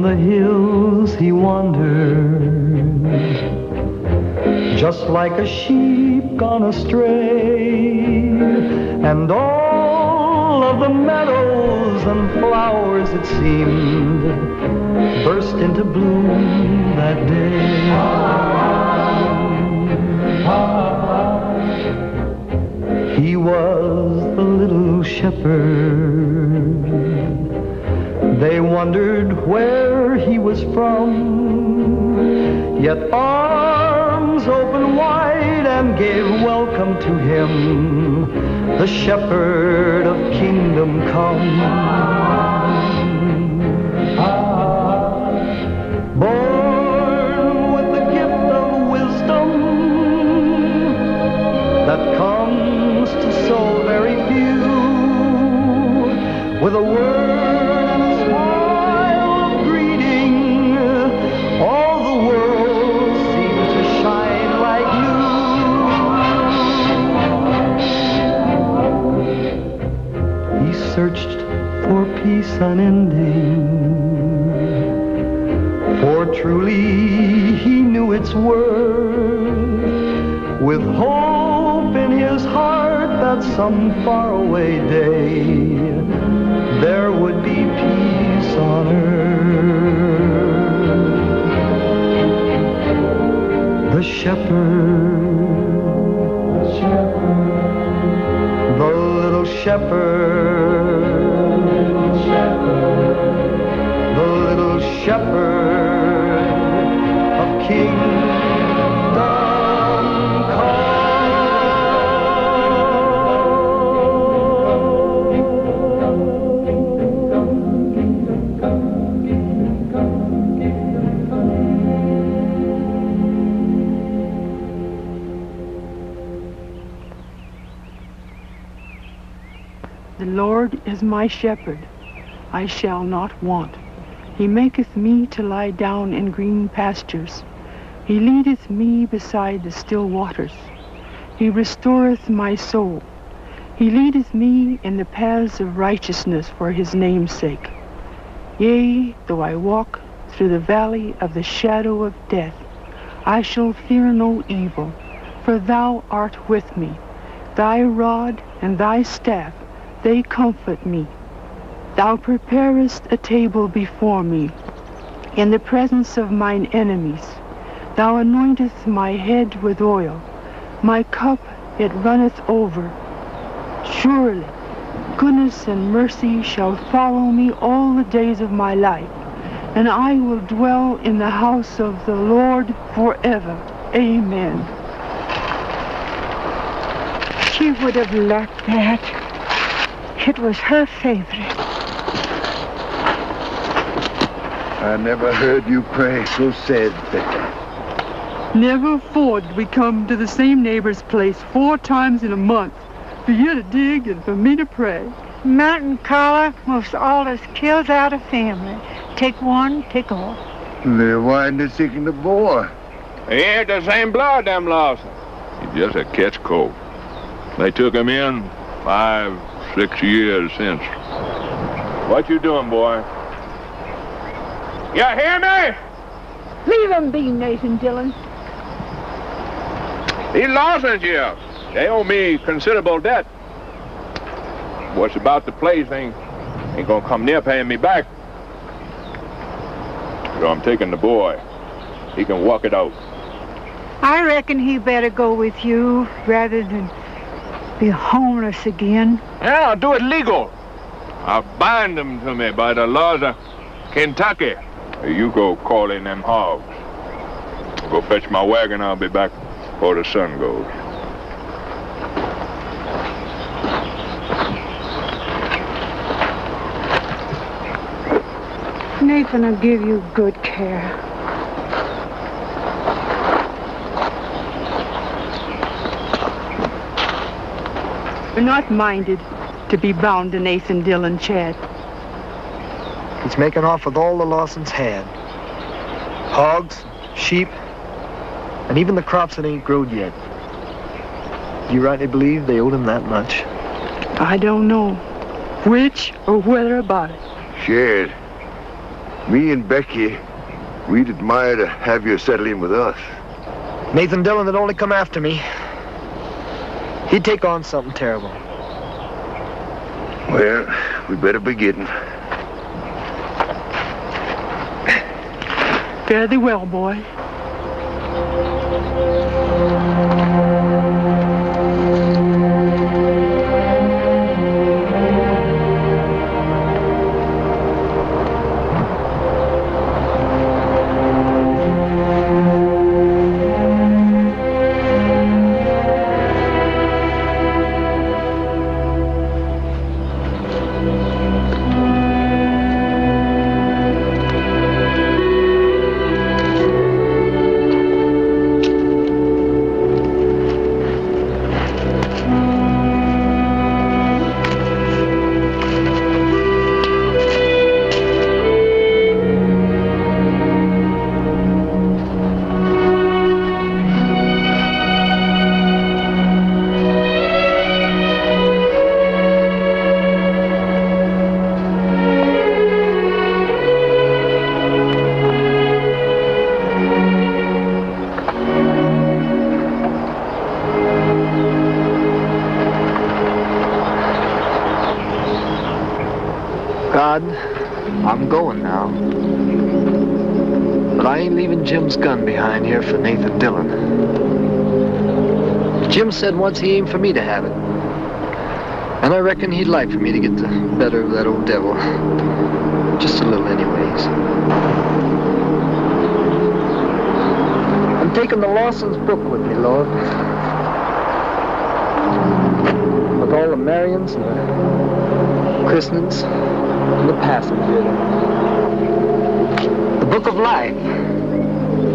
in the hills he wandered, just like a sheep gone astray, and all of the meadows and flowers, it seemed, burst into bloom that day. He was the little shepherd. They wondered where he was from, yet arms open wide and gave welcome to him, the shepherd of kingdom come. Born with the gift of wisdom that comes to so very few, with a word and a smile of greeting, all the world seemed to shine like new. He searched for peace unending, for truly he knew its worth, with hope in his heart that some faraway day there would be peace on earth. The shepherd, the little shepherd, the little shepherd of kingdom come. The Lord is my shepherd, I shall not want. He maketh me to lie down in green pastures. He leadeth me beside the still waters. He restoreth my soul. He leadeth me in the paths of righteousness for his name's sake. Yea, though I walk through the valley of the shadow of death, I shall fear no evil, for thou art with me. Thy rod and thy staff, they comfort me. Thou preparest a table before me in the presence of mine enemies. Thou anointest my head with oil. My cup, it runneth over. Surely, goodness and mercy shall follow me all the days of my life, and I will dwell in the house of the Lord forever. Amen. She would have loved that. It was her favorite. I never heard you pray so sad, Becca. Never before did we come to the same neighbor's place 4 times in a month, for you to dig and for me to pray. Mountain caller most always kills out a family. Take one, take all. Then why ain't they seeking the boy? He ain't the same blood, them Lawson. He's just a catch cold. They took him in 5, 6 years since. What you doing, boy? You hear me? Leave him be, Nathan Dillon. These Lawsons here, they owe me considerable debt. What's about the place ain't gonna come near paying me back. So I'm taking the boy. He can walk it out. I reckon he better go with you rather than be homeless again. Yeah, I'll do it legal. I'll bind them to me by the laws of Kentucky. You go call in them hogs. Go fetch my wagon. I'll be back before the sun goes. Nathan will give you good care. We're not minded to be bound to Nathan Dillon, Chad. He's making off with all the Lawsons had. Hogs, sheep, and even the crops that ain't growed yet. You rightly believe they owed him that much? I don't know which or whether about it. Shit. Me and Becky, we'd admire to have you settle in with us. Nathan Dillon would only come after me. He'd take on something terrible. Well, we better be getting. Fare thee well, boy. God, I'm going now. But I ain't leaving Jim's gun behind here for Nathan Dillon. Jim said once he aimed for me to have it. And I reckon he'd like for me to get the better of that old devil. Just a little anyways. I'm taking the Lawson's book with me, Lord. With all the Marions and the christenings. And the passenger. The Book of Life.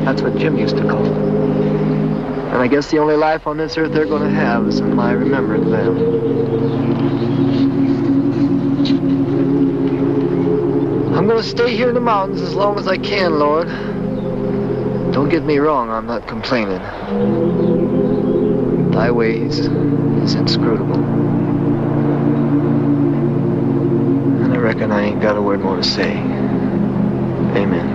That's what Jim used to call it. And I guess the only life on this earth they're going to have is in my remembering them. I'm going to stay here in the mountains as long as I can, Lord. Don't get me wrong, I'm not complaining. Thy ways is inscrutable. I reckon I ain't got a word more to say. Amen.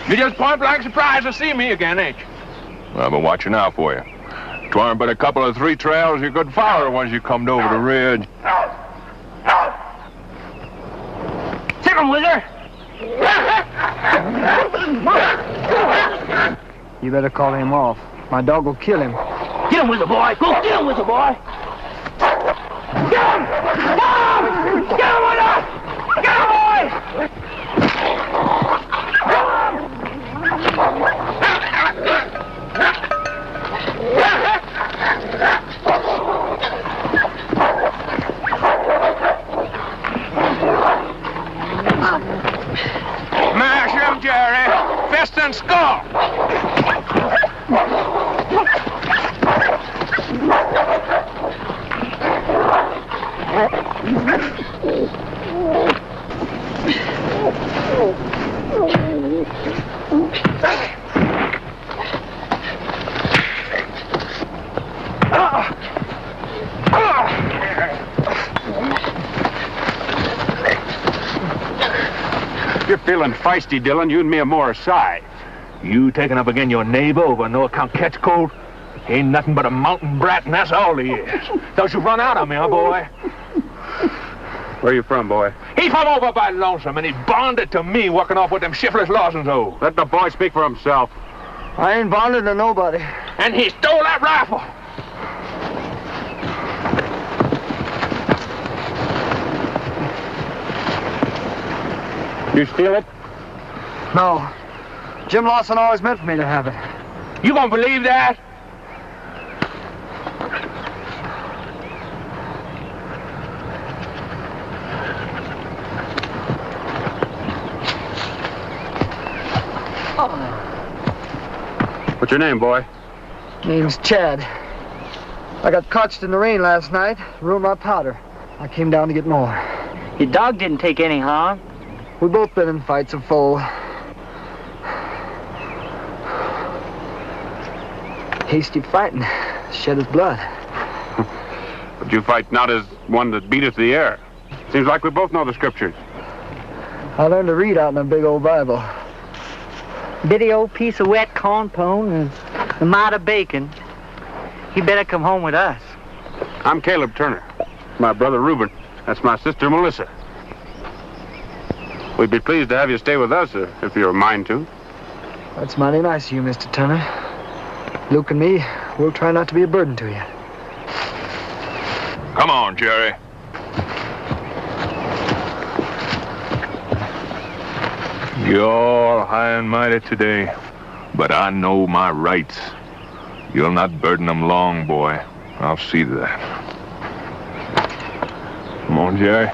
You're just point blank surprised to see me again, ain't you? Well, I've been watching out for you. 'Twarn't but a couple of 3 trails you could follow once you come over the ridge. Take him, Whizzer! You better call him off. My dog will kill him. Get him, Whizzer boy! Go get him, Whizzer boy! Get him! Get him! Get him, Whizzer! Get him, boy! Mash him, Jerry! Fist and skull! You're feeling feisty, Dillon. You and me are more aside. You taking up again your neighbor over no account catch cold? He ain't nothing but a mountain brat, and that's all he is. Don't you run out on me, huh, boy? Where you from, boy? He's from over by Lonesome, and he's bonded to me working off what them shiftless Lawsons owe. Let the boy speak for himself. I ain't bonded to nobody. And he stole that rifle. You steal it? No. Jim Lawson always meant for me to have it. You gonna believe that? What's your name, boy? Name's Chad. I got caught in the rain last night, ruined my powder. I came down to get more. Your dog didn't take any harm. We both been in fights of foe. Hasty fighting, shed his blood. But you fight not as one that beateth the air. Seems like we both know the scriptures. I learned to read out in a big old Bible. Bitty old piece of wet corn pone and a mite of bacon. You better come home with us. I'm Caleb Turner. My brother Reuben. That's my sister Melissa. We'd be pleased to have you stay with us if you're a mind to. That's mighty nice of you, Mr. Turner. Luke and me, we'll try not to be a burden to you. Come on, Jerry. You're high and mighty today, but I know my rights. You'll not burden them long, boy. I'll see to that. Come on, Jerry.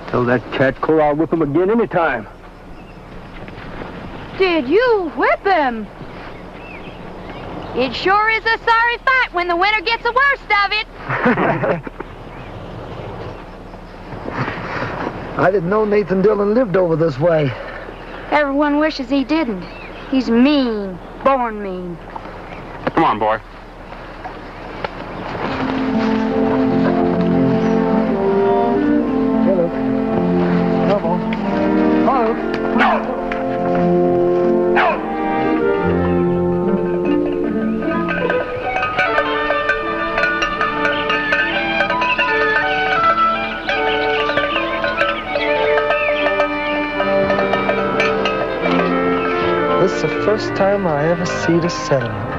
Tell that cat coal I'll whip him again anytime. Did you whip him? It sure is a sorry fight when the winner gets the worst of it. I didn't know Nathan Dillon lived over this way. Everyone wishes he didn't. He's mean, born mean. Come on, boy. Hey, Luke. Come on. Come on, Luke. This is the first time I ever see the settlement.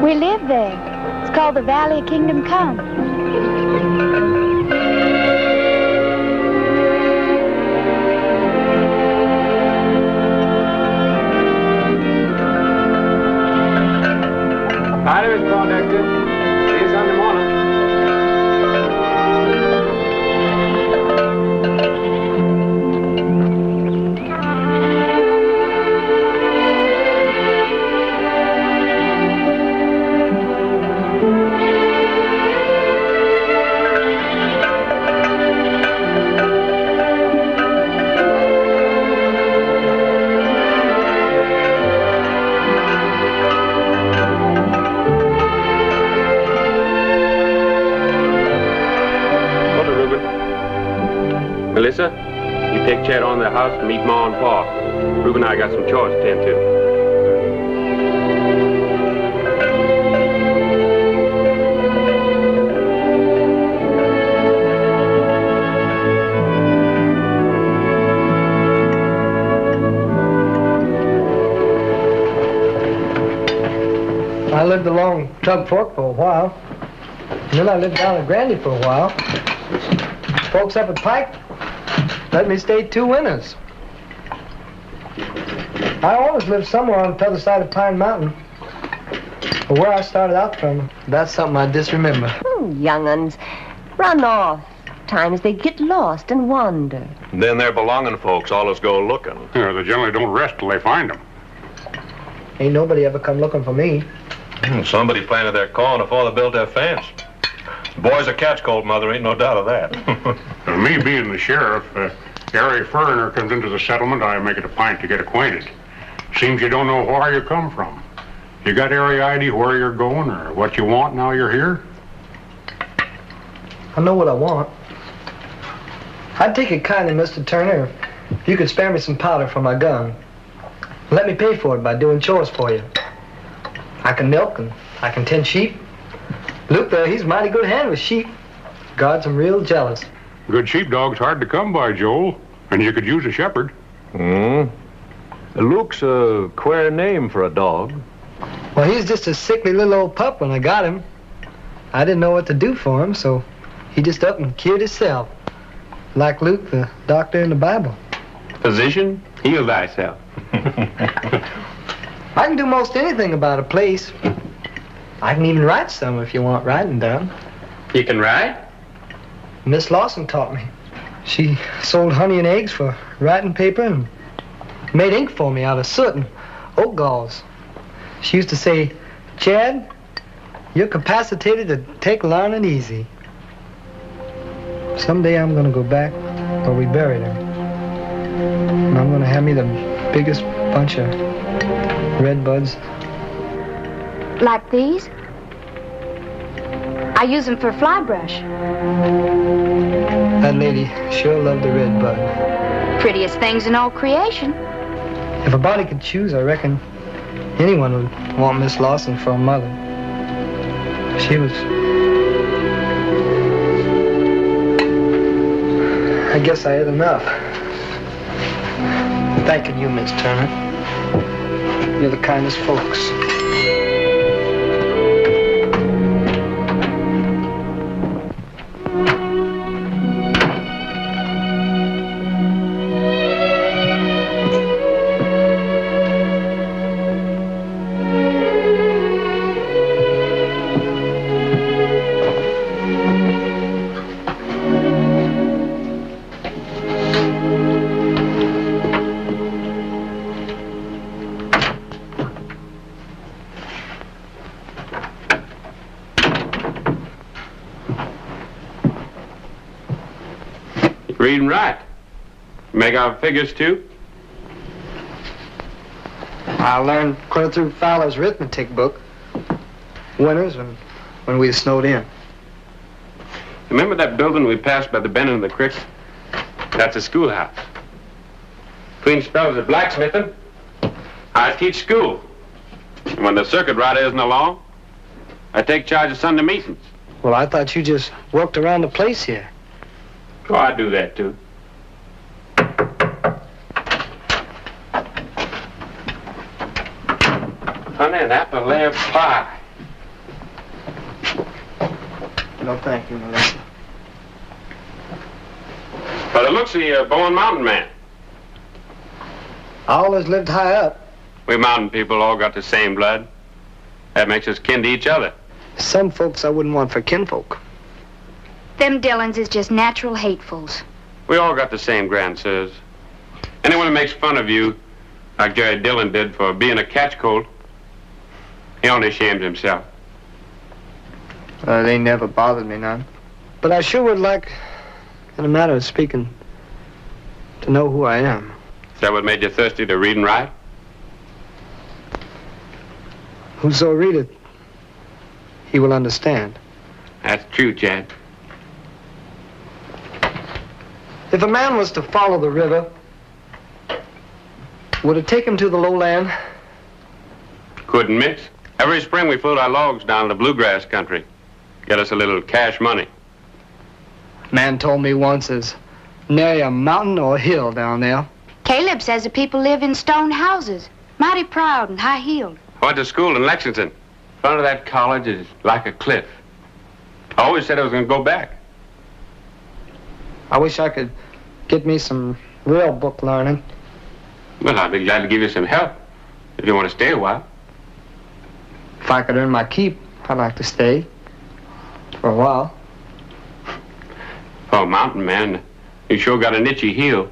We live there. It's called the Valley of Kingdom Come. Hi, Mr. Conductor. See you Sunday morning. Melissa, you take Chad on to the house and meet Ma and Pa. Reuben and I got some chores to tend to. I lived along Tug Fork for a while. And then I lived down at Grandy for a while. Folks up at Pike let me stay 2 winters. I always lived somewhere on the other side of Pine Mountain. But where I started out from, that's something I disremember. Young'uns, run off. Times they get lost and wander. Then their belonging folks always go looking. Yeah, they generally don't rest till they find them. Ain't nobody ever come looking for me. Somebody planted their corn before they built their fence. The boys are catch cold, Mother, ain't no doubt of that. Me being the sheriff, every foreigner comes into the settlement, I make it a point to get acquainted. Seems you don't know where you come from. You got any idea where you're going or what you want now you're here? I know what I want. I'd take it kindly, Mr. Turner, if you could spare me some powder for my gun. Let me pay for it by doing chores for you. I can milk and I can tend sheep. Luke there, he's a mighty good hand with sheep. Guards, I'm real jealous. Good sheepdog's hard to come by, Joel, and you could use a shepherd. Luke's a queer name for a dog. Well, he's just a sickly little old pup when I got him. I didn't know what to do for him, so he just up and cured himself. Like Luke, the doctor in the Bible. Physician, heal thyself. I can do most anything about a place. I can even write some if you want writing done. You can write? Miss Lawson taught me. She sold honey and eggs for writing paper and made ink for me out of soot and oak galls. She used to say, Chad, you're capacitated to take learning easy. Someday I'm going to go back where we buried her. And I'm going to have me the biggest bunch of red buds. Like these? I use them for fly brush. That lady sure loved the red bud. Prettiest things in all creation. If a body could choose, I reckon anyone would want Miss Lawson for a mother. She was... I guess I had enough. Thanking you, Miss Turner. You're the kindest folks. Read and write. Make out figures, too? I learned clear through Fowler's arithmetic book. Winters when we snowed in. Remember that building we passed by the bend of the creek? That's a schoolhouse. Between spells of blacksmithing, I teach school. And when the circuit rider isn't along, I take charge of Sunday meetings. Well, I thought you just worked around the place here. Oh, I do that, too. Honey, an apple layer pie. No, thank you, Melissa. By the looks of you, you're a Bowen Mountain man. I always lived high up. We mountain people all got the same blood. That makes us kin to each other. Some folks I wouldn't want for kinfolk. Them Dillons is just natural hatefuls. We all got the same grandsires. Anyone who makes fun of you, like Jerry Dillon did for being a catch colt, he only shames himself. They never bothered me none. But I sure would like, in a matter of speaking, to know who I am. Is that what made you thirsty to read and write? Whoso readeth, he will understand. That's true, Chad. If a man was to follow the river, would it take him to the lowland? Couldn't miss. Every spring we float our logs down to the bluegrass country. Get us a little cash money. Man told me once there's nary a mountain or a hill down there. Caleb says the people live in stone houses, mighty proud and high-heeled. I went to school in Lexington. front of that college is like a cliff. I always said I was going to go back. I wish I could get me some real book learning. Well, I'd be glad to give you some help if you want to stay a while. If I could earn my keep, I'd like to stay for a while. Oh, mountain man, you sure got an itchy heel.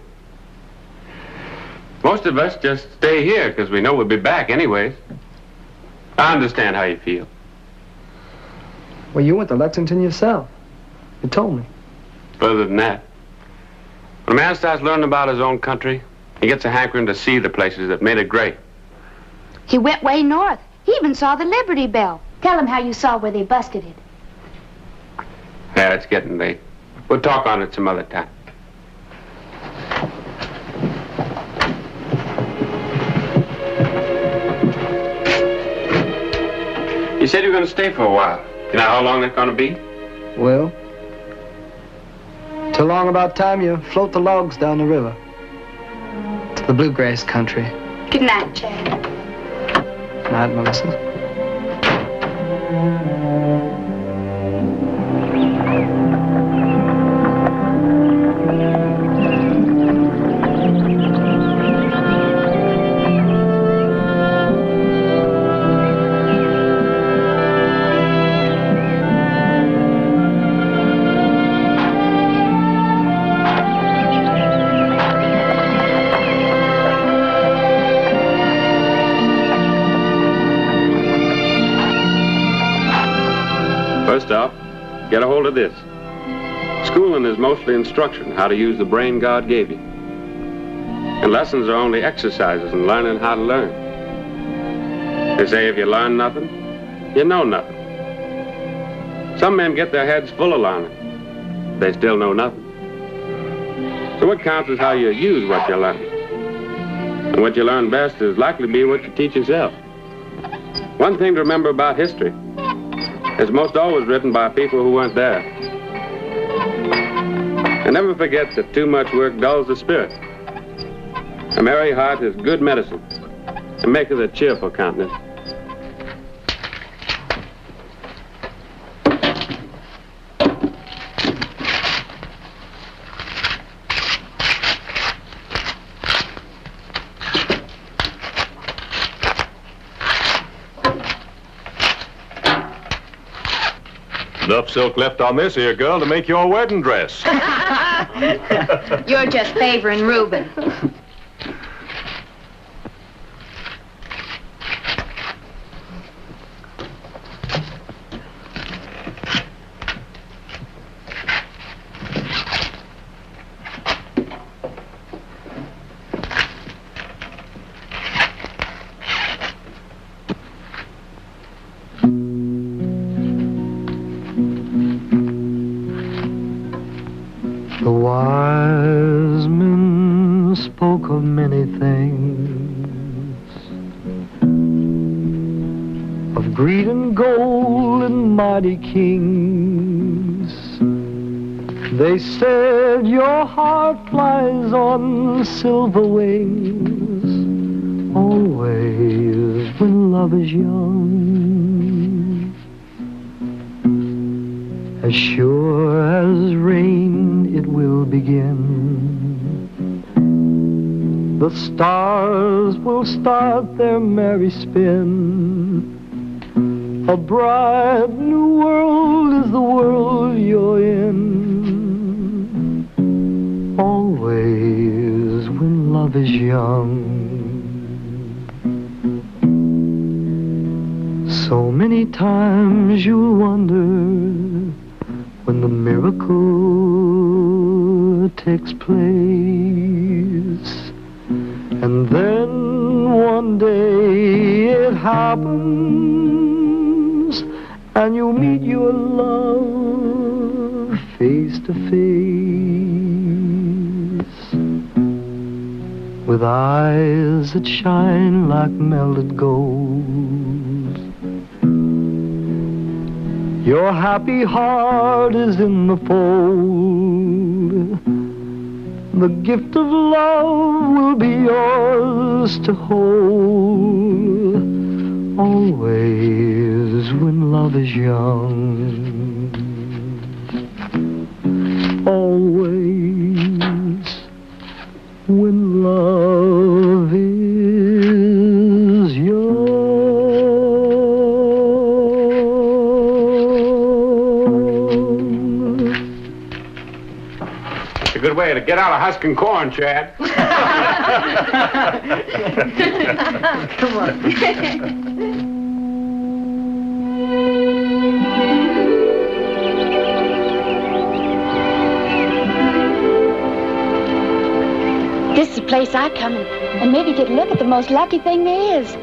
Most of us just stay here because we know we'll be back anyways. I understand how you feel. Well, you went to Lexington yourself. You told me. Further than that, when a man starts learning about his own country, he gets a hankering to see the places that made it great. He went way north. He even saw the Liberty Bell. Tell him how you saw where they busted it. Yeah, it's getting late. We'll talk on it some other time. You said you were going to stay for a while. You know how long that's going to be? Well, till long about time you float the logs down the river to the bluegrass country. Good night, Chad. Good night, Melissa. First off, get a hold of this. Schooling is mostly instruction, how to use the brain God gave you. And lessons are only exercises in learning how to learn. They say if you learn nothing, you know nothing. Some men get their heads full of learning. They still know nothing. So what counts is how you use what you learn. And what you learn best is likely to be what you teach yourself. One thing to remember about history, it's most always written by people who weren't there. And never forget that too much work dulls the spirit. A merry heart is good medicine and maketh a cheerful countenance. Enough silk left on this here, girl, to make your wedding dress. You're just favoring Reuben. The wise men spoke of many things, of greed and gold and mighty kings. They said your heart flies on silver wings, always when love is young. As sure as rain it will begin. The stars will start their merry spin. A bright new world is the world you're in. Always when love is young. So many times you'll wonder when the miracle takes place. And then one day it happens, and you meet your love face to face, with eyes that shine like melted gold. Your happy heart is in the fold. The gift of love will be yours to hold, always love is young. Always when love is young. It's a good way to get out of husking corn, Chad. Come on. This is the place I come in, and maybe get a look at the most lucky thing there is.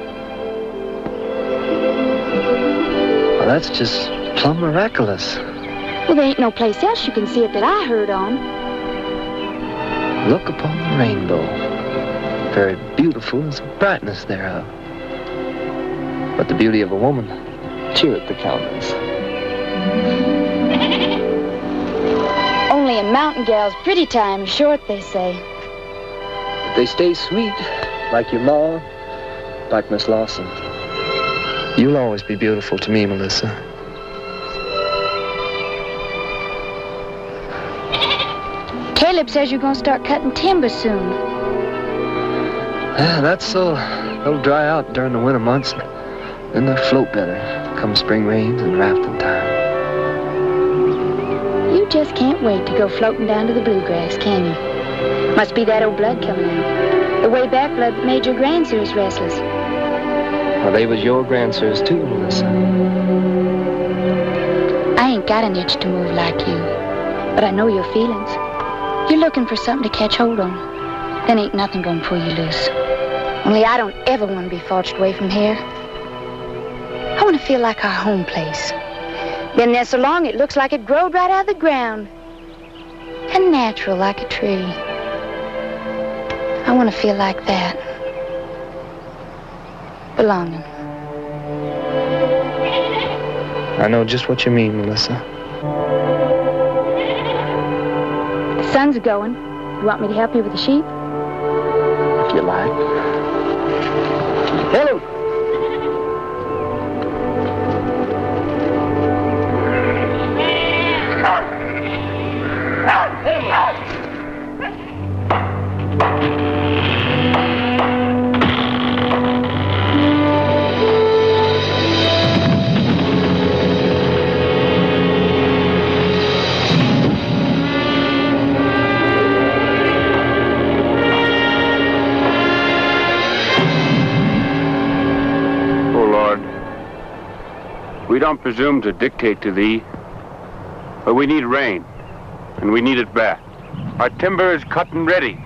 Well, that's just plumb miraculous. Well, there ain't no place else you can see it that I heard on. Look upon the rainbow. Very beautiful is the brightness thereof. But the beauty of a woman cheereth the countenance. Only a mountain gal's pretty time is short, they say. But they stay sweet, like your ma, like Miss Lawson. You'll always be beautiful to me, Melissa. Caleb says you're gonna start cutting timber soon. Yeah, that's so. They'll dry out during the winter months. Then they'll float better come spring rains and rafting time. You just can't wait to go floating down to the bluegrass, can you? Must be that old blood coming out. The way back blood that made your grandsires restless. Well, they was your grandsires too, Melissa. I ain't got an itch to move like you, but I know your feelings. You're looking for something to catch hold on. Then ain't nothing gonna pull you loose. Only I don't ever want to be forced away from here. I want to feel like our home place. Been there so long it looks like it growed right out of the ground. And natural like a tree. I want to feel like that. Belonging. I know just what you mean, Melissa. The sun's going. You want me to help you with the sheep? If you like. Hello. We don't presume to dictate to thee, but we need rain, and we need it bad. Our timber is cut and ready.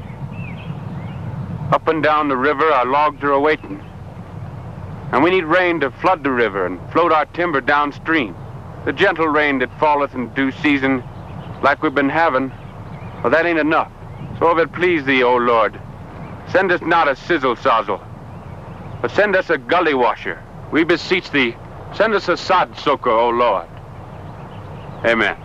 Up and down the river, our logs are awaiting. And we need rain to flood the river and float our timber downstream. The gentle rain that falleth in due season, like we've been having, well, that ain't enough. So if it please thee, O Lord, send us not a sizzle-sozzle, but send us a gully washer. We beseech thee, send us a sod soaker, O Lord. Amen.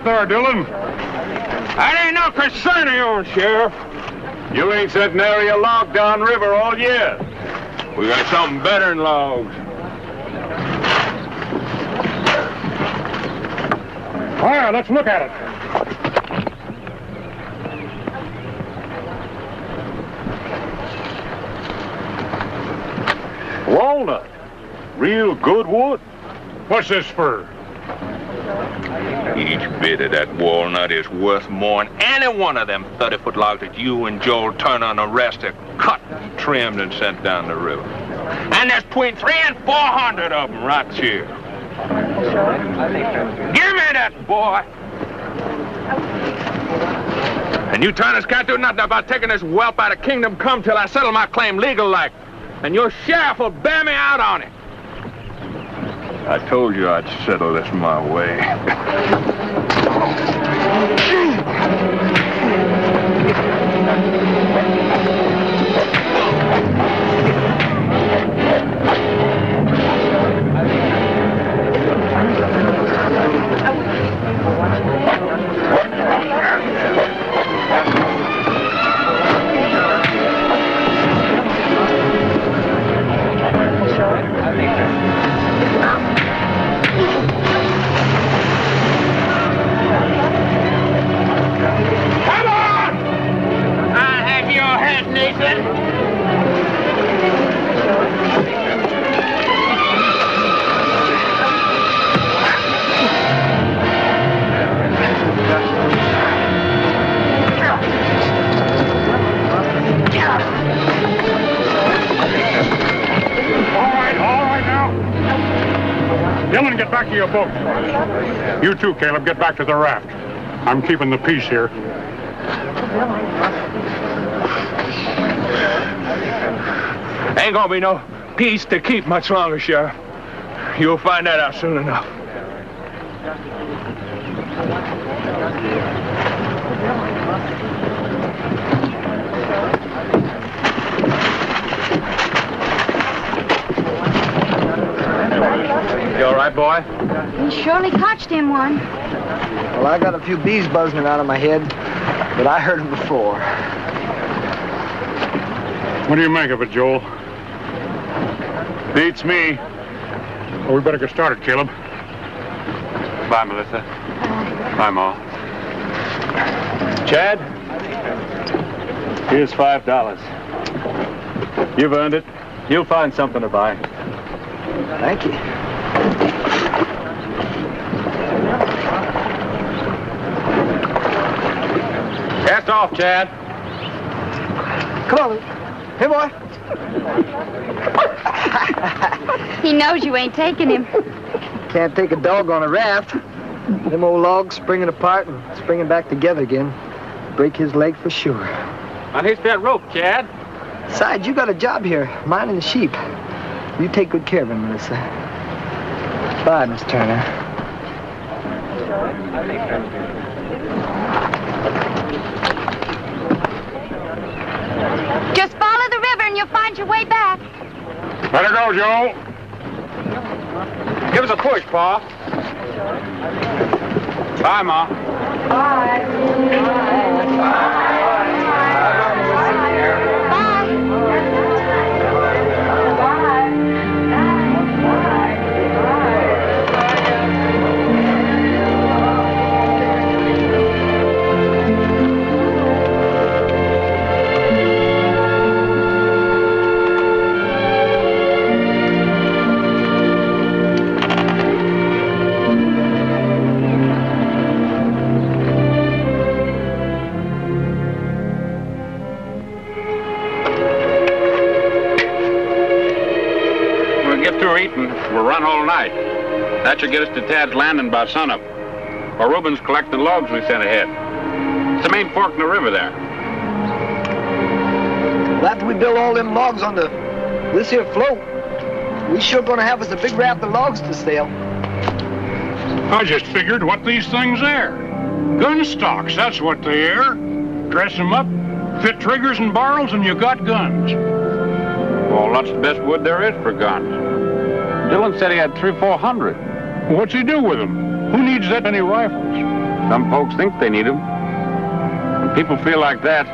There, Dillon. That ain't no concern of yours, Sheriff. You ain't set nary a log down river all year. We got something better than logs. All right, let's look at it. Walnut. Real good wood. What's this for? Each bit of that walnut is worth more than any one of them 30-foot logs that you and Joel Turner and the rest have cut and trimmed and sent down the river. And there's between 300 and 400 of them right here. Give me that, boy. And you Turners can't do nothing about taking this whelp out of Kingdom Come till I settle my claim legal-like. And your sheriff will bear me out on it. I told you I'd settle this my way. Dillon, get back to your boat. You too, Caleb, get back to the raft. I'm keeping the peace here. Ain't gonna be no peace to keep much longer, Sheriff. You'll find that out soon enough. You all right, boy? We surely catched him one. Well, I got a few bees buzzing around in my head, but I heard them before. What do you make of it, Joel? Beats me. Well, we better get started, Caleb. Bye, Melissa. Bye, Ma. Chad, here's $5. You've earned it. You'll find something to buy. Thank you. Cast off, Chad. Come on, Luke. Hey, boy. He knows you ain't taking him. Can't take a dog on a raft. Them old logs springing apart and springing back together again. Break his leg for sure. Unhitch that rope, Chad. Besides, you got a job here, minding the sheep. You take good care of him, Melissa. Bye, Miss Turner. Just follow the river and you'll find your way back. Let her go, Joel. Give us a push, Pa. Bye, Ma. Bye. We'll run all night. That should get us to Tad's Landing by sunup. Or Reuben's collecting the logs we sent ahead. It's the main fork in the river there. Well, after we build all them logs on this here float, we sure gonna have us a big raft of logs to sail. I just figured what these things are. Gun stocks, that's what they are. Dress them up, fit triggers and barrels, and you got guns. Well, that's the best wood there is for guns. Dillon said he had 300-400. What's he do with them? Who needs that many rifles? Some folks think they need them. When people feel like that,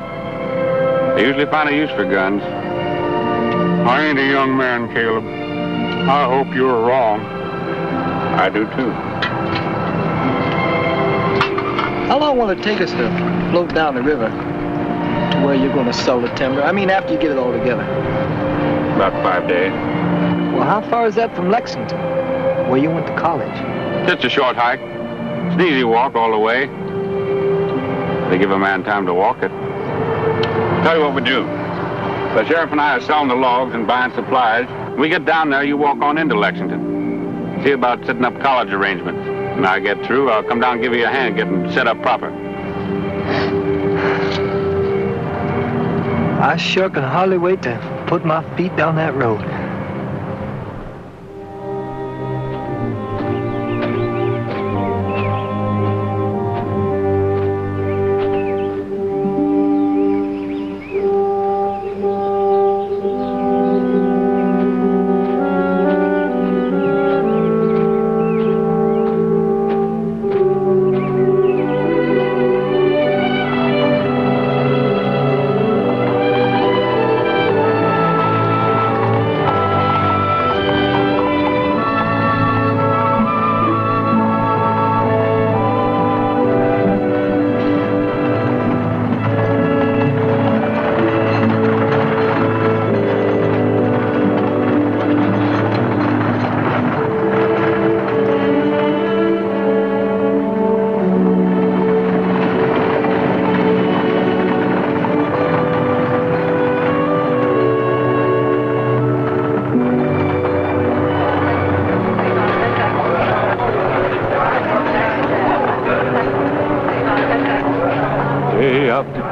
they usually find a use for guns. I ain't a young man, Caleb. I hope you're wrong. I do, too. How long will it take us to float down the river to where you're going to sell the timber? I mean, after you get it all together. About 5 days. Well, how far is that from Lexington, where you went to college? Just a short hike. It's an easy walk all the way. They give a man time to walk it. Tell you what we do. The sheriff and I are selling the logs and buying supplies. When we get down there, you walk on into Lexington. See about setting up college arrangements. When I get through, I'll come down and give you a hand getting set up proper. I sure can hardly wait to put my feet down that road.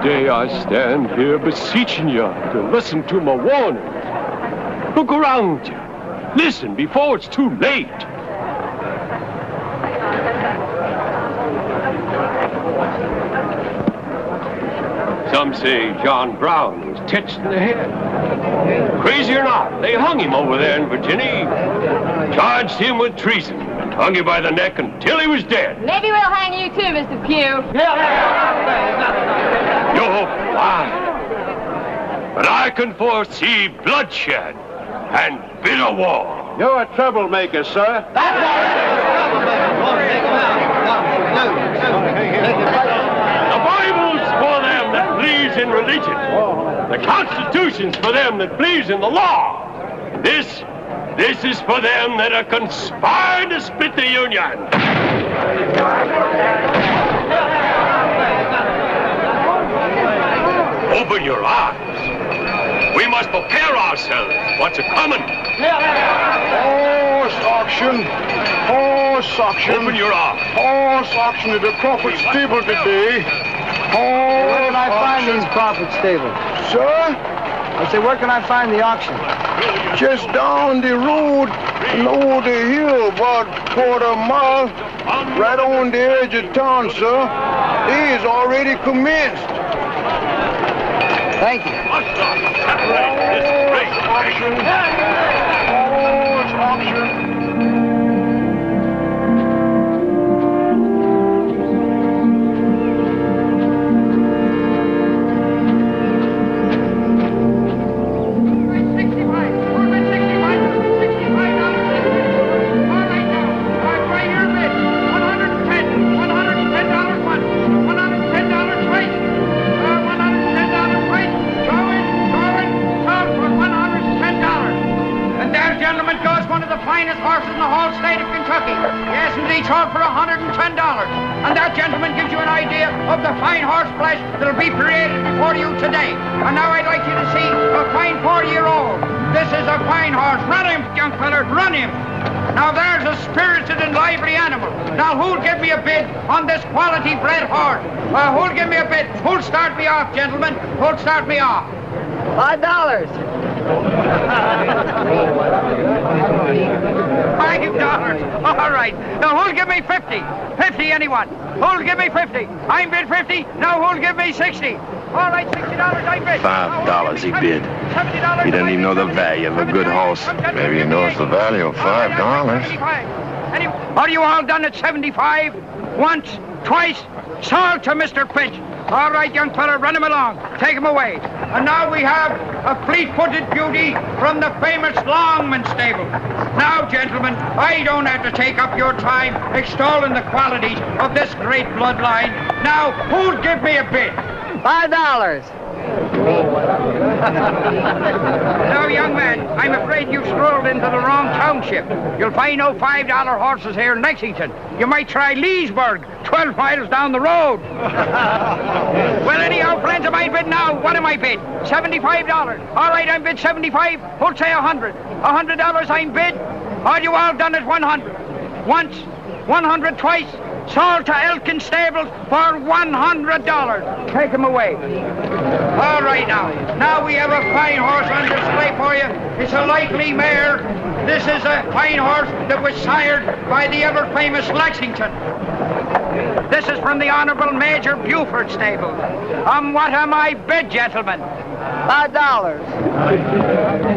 Day I stand here beseeching you to listen to my warning. Look around you. Listen before it's too late. Some say John Brown was touched in the head. Crazy or not, they hung him over there in Virginia. Charged him with treason and hung him by the neck until he was dead. Maybe we'll hang you too, Mr. Pugh. You're blind. But I can foresee bloodshed and bitter war. You're a troublemaker, sir. The Bible's for them that believes in religion. The Constitution's for them that believes in the law. This is for them that are conspiring to split the Union. Open your eyes. We must prepare ourselves. What's a-coming? Horse auction. Horse auction. Open your eyes. Horse auction at the Crawford stable today. Horse Where can I find these Crawford stables? Sir? I say, where can I find the auction? Just down the road, below the hill, about quarter mile, right on the edge of town, sir. It is already commenced. Thank you. Horse auction. Horse auction. Finest horses in the whole state of Kentucky. Yes, and each sold for $110. And that, gentleman, gives you an idea of the fine horse flesh that'll be paraded before you today. And now I'd like you to see a fine 4-year-old. This is a fine horse. Run him, young feller, run him. Now there's a spirited and lively animal. Now who'll give me a bid on this quality bred horse? Who'll give me a bid? Who'll start me off, gentlemen? Who'll start me off? $5. $5. All right. Now, who'll give me 50? 50, anyone? Who'll give me 50? I'm bid 50. Now, who'll give me 60? All right, $60 I bid. $5 he bid. He doesn't even know the value of a good horse. Maybe he knows the value of $5. Are you all done at 75? Once, twice, sold to Mr. Finch. All right, young fella, run him along. Take him away. And now we have a fleet-footed beauty from the famous Longman stable. Now, gentlemen, I don't have to take up your time extolling the qualities of this great bloodline. Now, who'll give me a bid? $5. Now, young man, I'm afraid you've strolled into the wrong township. You'll find no $5 horses here in Lexington. You might try Leesburg, 12 miles down the road. Well, anyhow, friends, am I bid now? What am I bid? $75. All right, I'm bid 75. Who'll say 100? $100 I'm bid. Are you all done at 100? Once, 100 twice, sold to Elkin Stables for $100. Take him away. All right, now. Now we have a fine horse on display for you. It's a likely mare. This is a fine horse that was sired by the ever-famous Lexington. This is from the Honorable Major Buford stable. What am I bid, gentlemen? $5.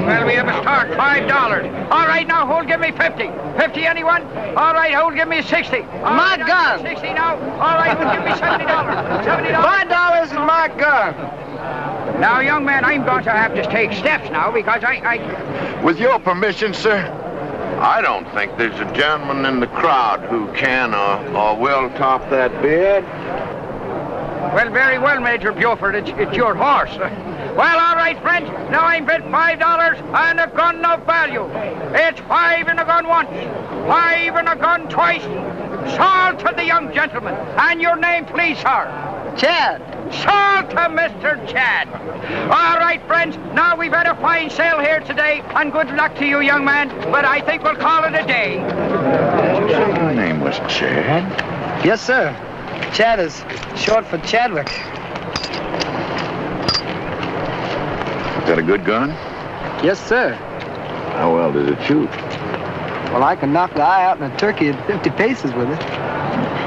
Well, we have a start, $5. All right, now, who'll give me 50? 50, anyone? All right, who'll give me 60? My gun. 60 now? All right, who'll give me $70? $70. $5 is my gun. Now, young man, I'm going to have to take steps now because I... With your permission, sir, I don't think there's a gentleman in the crowd who can or will top that bid. Well, very well, Major Buford. It's your horse. Well, all right, friends. Now I'm bid $5 and a gun of value. It's 5 and a gun once, 5 and a gun twice. Sold to the young gentleman. And your name, please, sir? Chad. Sold to Mr. Chad. All right, friends. Now we've had a fine sale here today, and good luck to you, young man. But I think we'll call it a day. Your name was Chad? Yes, sir. Chad is short for Chadwick. Is that a good gun? Yes, sir. How well does it shoot? Well, I can knock the eye out in a turkey at 50 paces with it.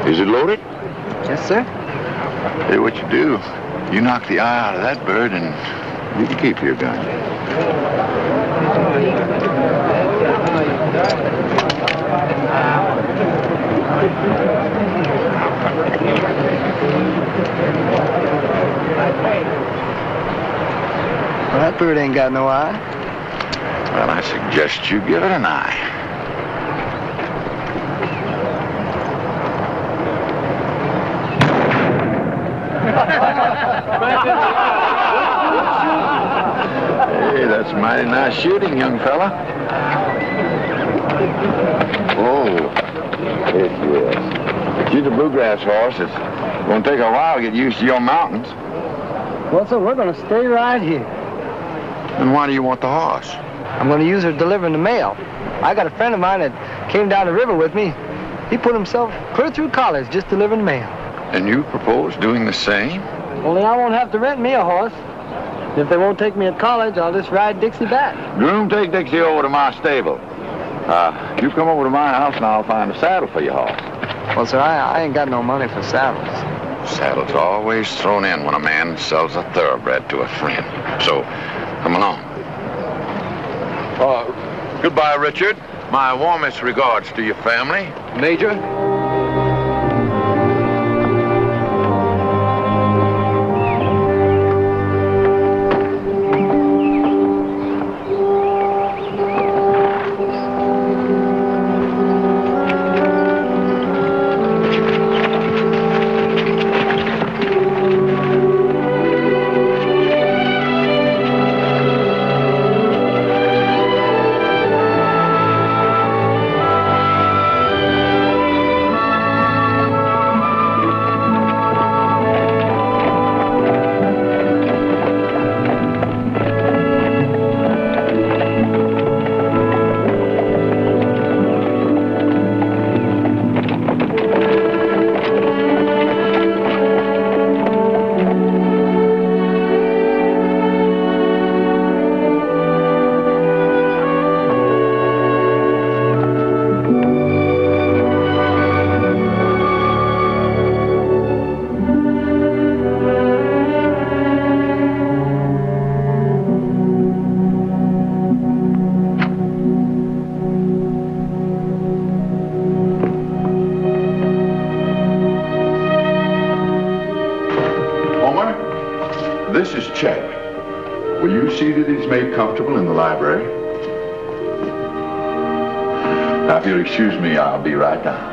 Is it loaded? Yes, sir. Hey, what you do, you knock the eye out of that bird and you can keep your gun. Well, that bird ain't got no eye. Well, I suggest you give it an eye. Hey, that's mighty nice shooting, young fella. Oh, yes. She's a bluegrass horse. It's going to take a while to get used to your mountains. Well, sir, we're going to stay right here. And why do you want the horse? I'm going to use her delivering the mail. I got a friend of mine that came down the river with me. He put himself clear through college just delivering the mail. And you propose doing the same? Only I won't have to rent me a horse. If they won't take me at college, I'll just ride Dixie back. Groom, take Dixie over to my stable. You come over to my house and I'll find a saddle for your horse. Well, sir, I ain't got no money for saddles. Saddles are always thrown in when a man sells a thoroughbred to a friend. So, come along. Goodbye, Richard. My warmest regards to your family. Major? This is Chadwick. Will you see that he's made comfortable in the library? Now, if you'll excuse me, I'll be right down.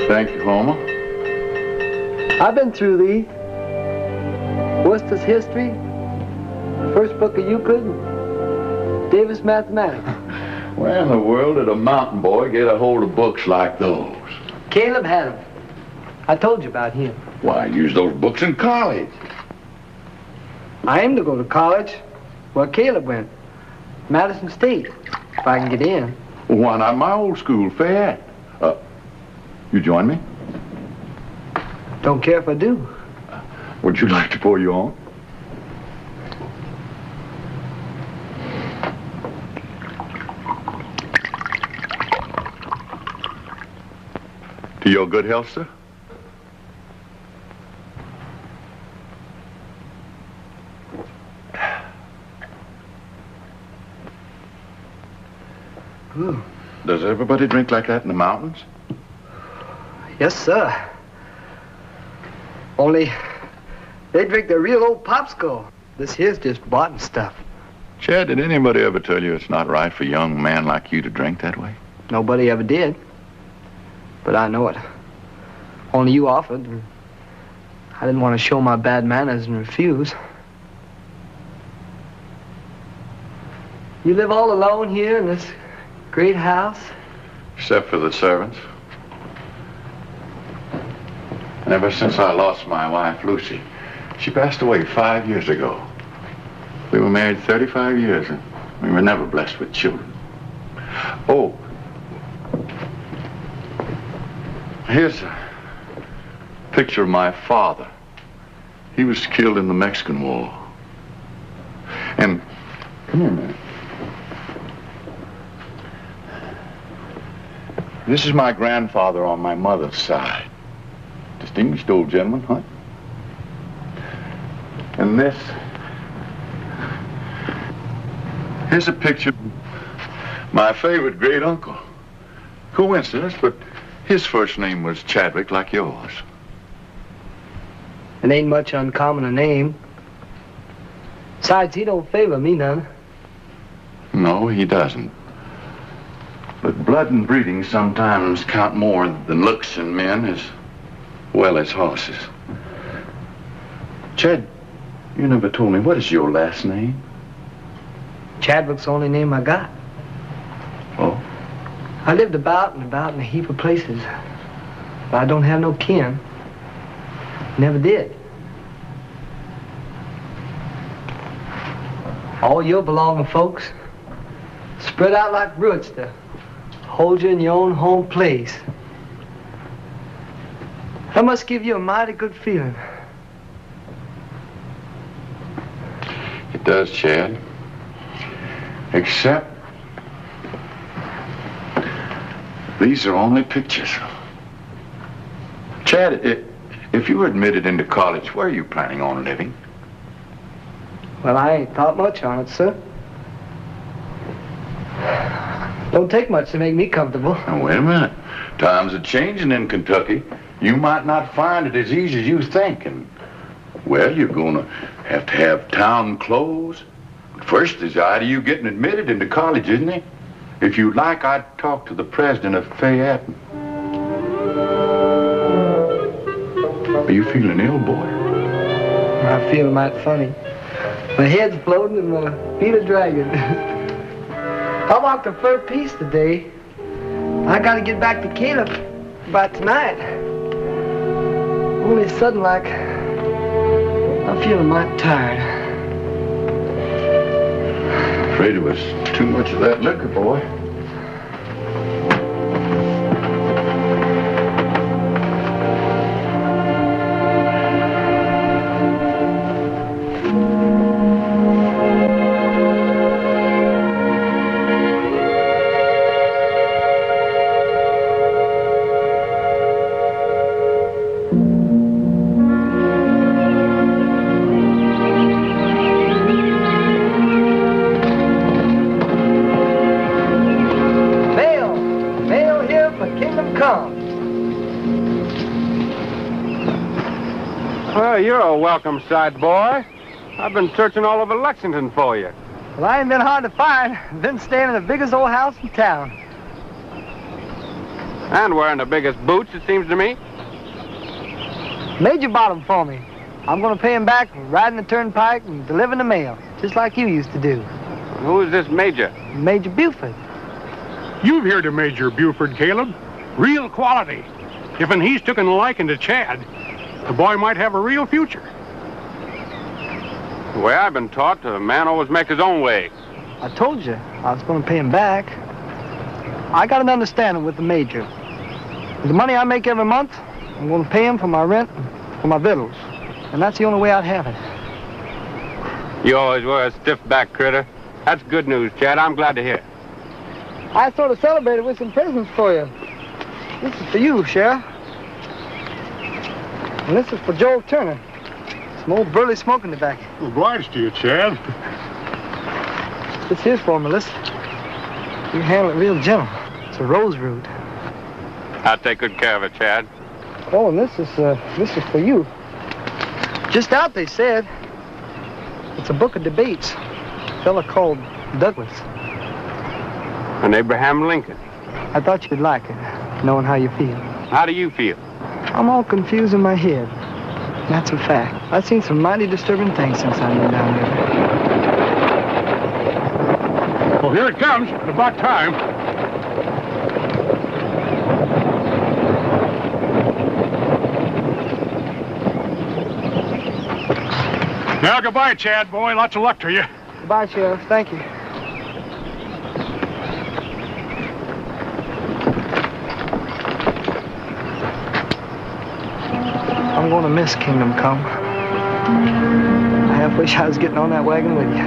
Thank you, Homer. I've been through thee. Worcester's history, first book of Euclid, Davis mathematics. Where in the world did a mountain boy get a hold of books like those? Caleb had them. I told you about him. Why, I used those books in college. I aim to go to college where Caleb went, Madison State, if I can get in. Well, why not my old school, Fayette? You join me? Don't care if I do. Would you like to pour you on? To your good health, sir? Ooh. Does everybody drink like that in the mountains? Yes, sir. Only they drink the real old popsicle. This here's just bought and stuff. Chad, did anybody ever tell you it's not right for a young man like you to drink that way? Nobody ever did. But I know it. Only you offered. And I didn't want to show my bad manners and refuse. You live all alone here in this great house? Except for the servants. And ever since I lost my wife, Lucy, she passed away 5 years ago. We were married 35 years, and we were never blessed with children. Oh, here's a picture of my father. He was killed in the Mexican War. And, come here a minute. This is my grandfather on my mother's side. Distinguished old gentleman, huh? And this, here's a picture of my favorite great uncle. Coincidence, but his first name was Chadwick, like yours. It ain't much uncommon a name. Besides, he don't favor me none. No, he doesn't. But blood and breeding sometimes count more than looks in men as well as horses. Chad, you never told me, what is your last name? Chadwick's the only name I got. Oh? I lived about in a heap of places. But I don't have no kin. Never did. All your belonging folks spread out like roots to hold you in your own home place. That must give you a mighty good feeling. It does, Chad. Except these are only pictures. Chad, if you were admitted into college, where are you planning on living? Well, I ain't thought much on it, sir. Don't take much to make me comfortable. Now, wait a minute. Times are changing in Kentucky. You might not find it as easy as you think. And, well, you're going to have town clothes. But first, there's the idea of you getting admitted into college, isn't it? If you'd like, I'd talk to the president of Fayette. Are you feeling ill, boy? I feel mighty funny. My head's floating and my feet are dragging. I walked the first piece today. I gotta get back to Caleb by tonight. Only sudden like I'm feeling mighty tired. Afraid it was too much of that liquor, boy. Well, you're a welcome sight, boy. I've been searching all over Lexington for you. Well, I ain't been hard to find. Been staying in the biggest old house in town. And wearing the biggest boots, it seems to me. Major bought 'em for me. I'm going to pay him back for riding the turnpike and delivering the mail, just like you used to do. Who is this Major? Major Buford. You've heard of Major Buford, Caleb. Real quality. If he's took a liking to Chad, the boy might have a real future. The way I've been taught, a man always makes his own way. I told you I was going to pay him back. I got an understanding with the Major. With the money I make every month, I'm going to pay him for my rent, for my victuals. And that's the only way I'd have it. You always were a stiff-backed critter. That's good news, Chad. I'm glad to hear. I sort of celebrated with some presents for you. This is for you, Sheriff. And this is for Joel Turner. Some old burley smoking tobacco. Obliged to you, Chad. This here's for Melissa. You handle it real gentle. It's a rose root. I'll take good care of it, Chad. Oh, and this is for you. Just out, they said. It's a book of debates. A fella called Douglas. And Abraham Lincoln. I thought you'd like it, knowing how you feel. How do you feel? I'm all confused in my head. That's a fact. I've seen some mighty disturbing things since I've been down here. Well, here it comes. At about time. Now, goodbye, Chad, boy. Lots of luck to you. Goodbye, Sheriff. Thank you. I'm going to miss Kingdom Come. I half wish I was getting on that wagon with you.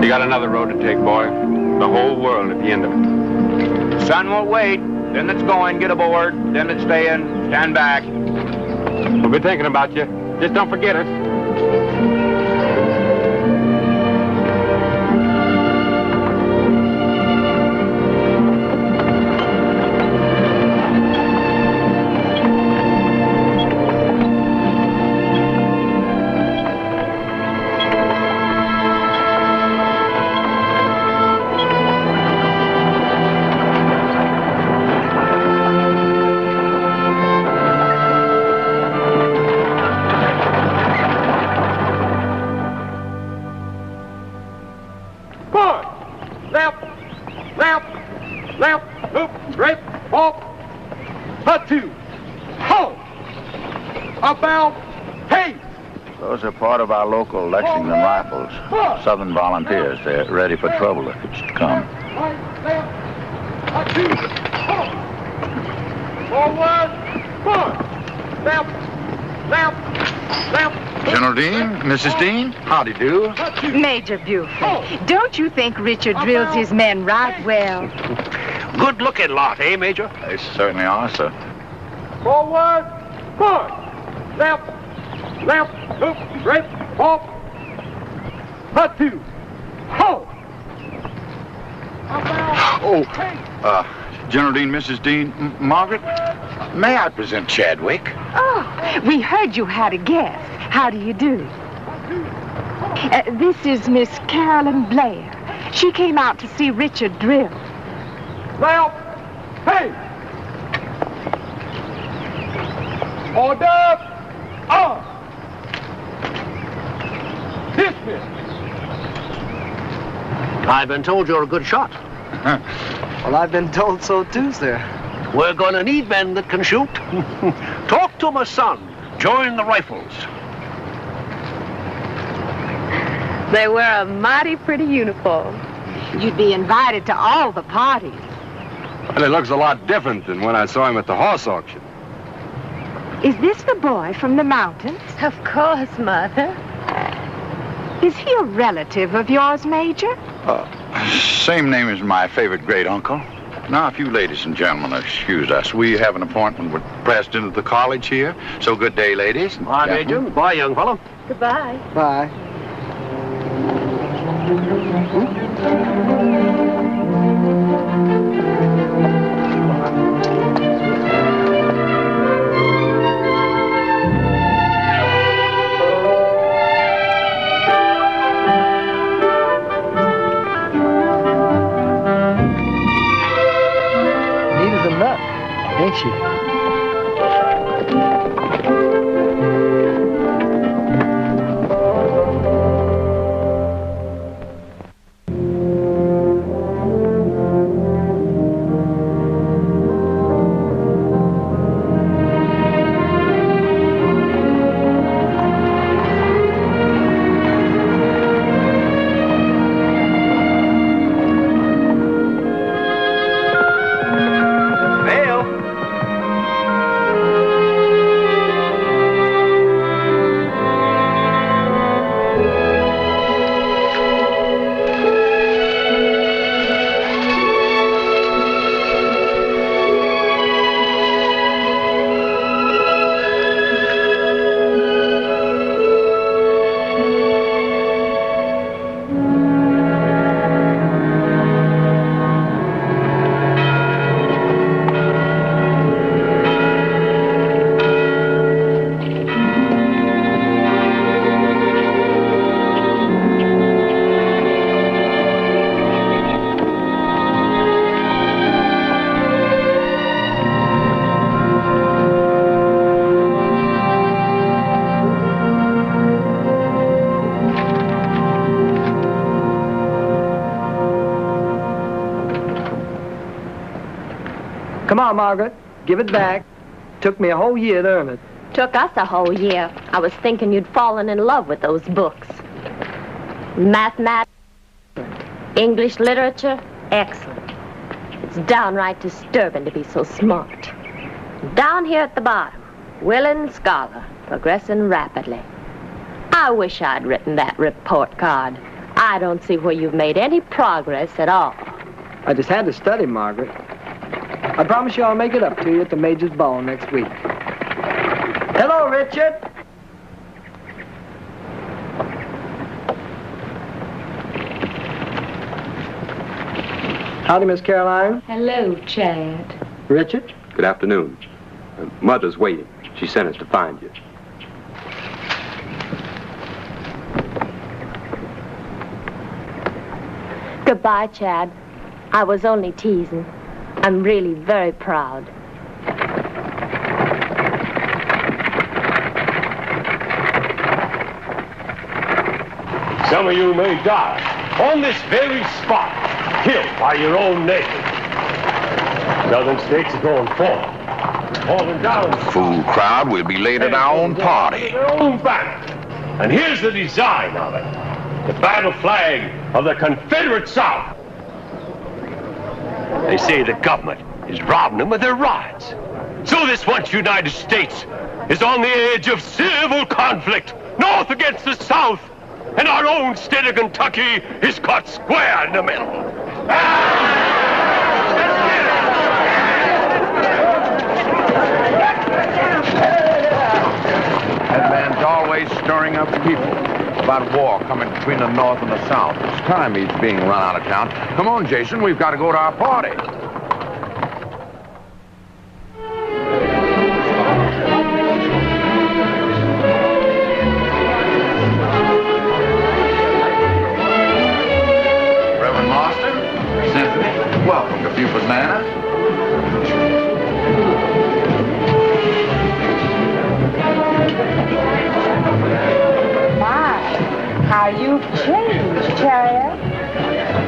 You got another road to take, boy. The whole world at the end of it. The sun won't wait. Them that's going, get aboard. Them that's staying, stand back. We'll be thinking about you. Just don't forget us. Those are part of our local Lexington Rifles. Southern volunteers. They're ready for trouble if it's to come. General Dean, Mrs. Dean, howdy do. Major Buford, don't you think Richard drills his men right well? Good-looking lot, eh, Major? They certainly are, sir. Forward, forward, left, hook, straight, off, hut two, ho! Oh, General Dean, Mrs. Dean, Margaret, may I present Chadwick? Oh, we heard you had a guest. How do you do? This is Miss Carolyn Blair. She came out to see Richard drill. Well, hey! Order! On! Dismiss! I've been told you're a good shot. Well, I've been told so too, sir. We're gonna need men that can shoot. Talk to my son. Join the Rifles. They wear a mighty pretty uniform. You'd be invited to all the parties. Well, it looks a lot different than when I saw him at the horse auction. Is this the boy from the mountains? Of course, Mother. Is he a relative of yours, Major? Same name as my favorite great-uncle. Now, if you ladies and gentlemen excuse us, we have an appointment with the president of the college here. So good day, ladies. Bye, Major. Bye, young fellow. Goodbye. Bye. Now, Margaret, give it back. Took me a whole year to earn it. Took us a whole year. I was thinking you'd fallen in love with those books. Mathematics, English literature, excellent. It's downright disturbing to be so smart. Down here at the bottom, willing scholar, progressing rapidly. I wish I'd written that report card. I don't see where you've made any progress at all. I just had to study, Margaret. I promise you I'll make it up to you at the Major's ball next week. Hello, Richard. Howdy, Miss Caroline. Hello, Chad. Richard? Good afternoon. Mother's waiting. She sent us to find you. Goodbye, Chad. I was only teasing. I'm really very proud. Some of you may die on this very spot, killed by your own nation. Southern states are going forward, falling down. Fool crowd will be late at our own party. Their own banner. And here's the design of it. The battle flag of the Confederate South. They say the government is robbing them of their rights. So this once United States is on the edge of civil conflict, North against the South, and our own state of Kentucky is caught square in the middle. That man's always stirring up people about war coming between the North and the South. It's time he's being run out of town. Come on, Jason, we've got to go to our party. Reverend Marston, Symphony, welcome to Buford Manor. How you've changed, Chariot.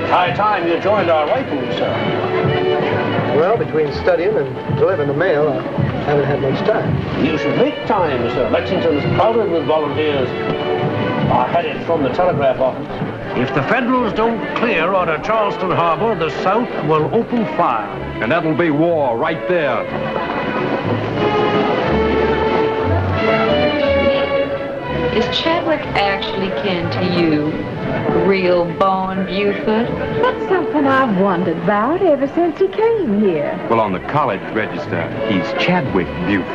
High time you joined our rifle, sir. Well, between studying and delivering the mail, I haven't had much time. You should make time, sir. Lexington's crowded with volunteers. are headed from the telegraph office. If the Federals don't clear out of Charleston Harbor, the South will open fire. And that'll be war right there. Is Chadwick actually kin to you? Real born Buford? That's something I've wondered about ever since he came here. Well, on the college register, he's Chadwick Buford.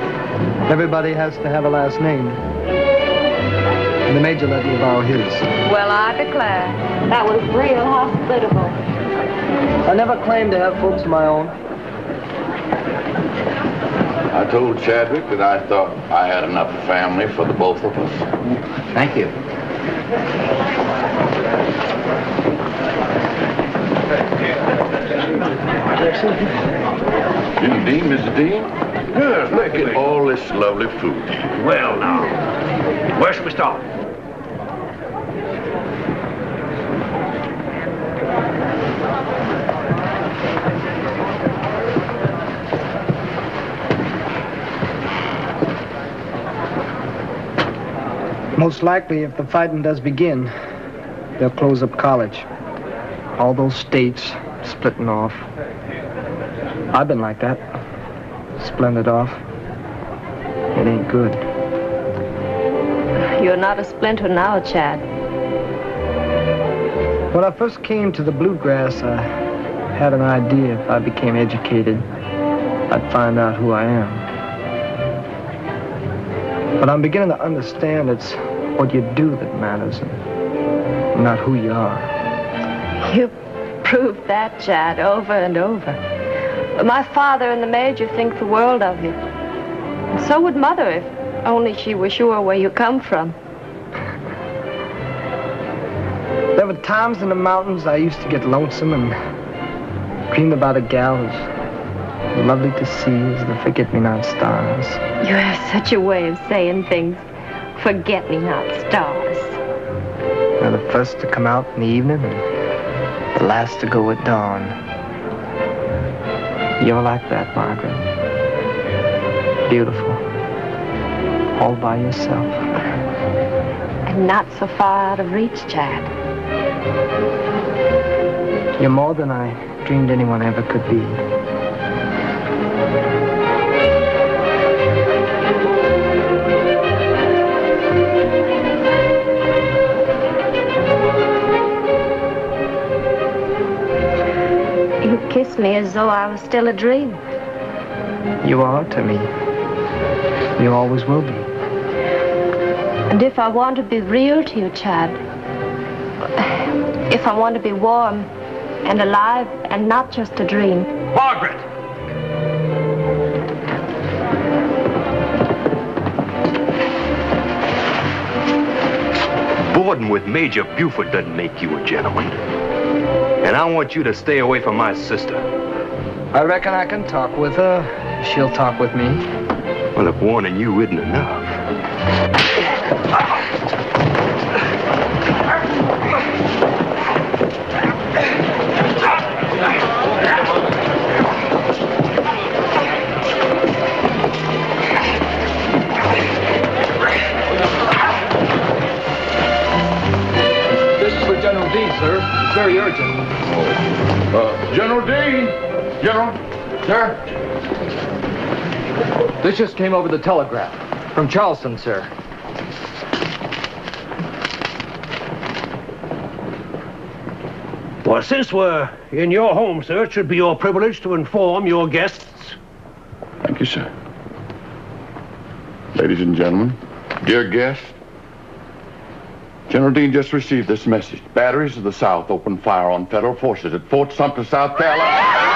Everybody has to have a last name. And the Major let me borrow his. Well, I declare, that was real hospitable. I never claimed to have folks of my own. I told Chadwick that I thought I had enough family for the both of us. Thank you. Mr. Dean, Mrs. Dean? Yes, look at all this lovely food. Well, now, where should we start? Most likely, if the fighting does begin, they'll close up college. All those states splitting off. I've been like that. Splintered off. It ain't good. You're not a splinter now, Chad. When I first came to the Bluegrass, I had an idea if I became educated, I'd find out who I am. But I'm beginning to understand it's what you do that matters, and not who you are. You proved that, Chad, over and over. But my father and the Major think the world of you. And so would Mother, if only she were sure where you come from. There were times in the mountains I used to get lonesome and dream about a gal who's lovely to see as the forget-me-not stars. You have such a way of saying things. Forget-me-not stars. They're the first to come out in the evening and the last to go at dawn. You're like that, Margaret. Beautiful. All by yourself. And not so far out of reach, Chad. You're more than I dreamed anyone ever could be. You kissed me as though I was still a dream. You are to me. You always will be. And if I want to be real to you, Chad, if I want to be warm and alive and not just a dream. Margaret! Boarding with Major Buford doesn't make you a gentleman. And I want you to stay away from my sister. I reckon I can talk with her. She'll talk with me. Well, if warning you isn't enough. This is for General Dean, sir. It's very urgent. General Dean! General? Sir? This just came over the telegraph. From Charleston, sir. Well, since we're in your home, sir, it should be your privilege to inform your guests. Thank you, sir. Ladies and gentlemen, dear guests, General Dean just received this message. Batteries of the South opened fire on federal forces at Fort Sumter, South Carolina.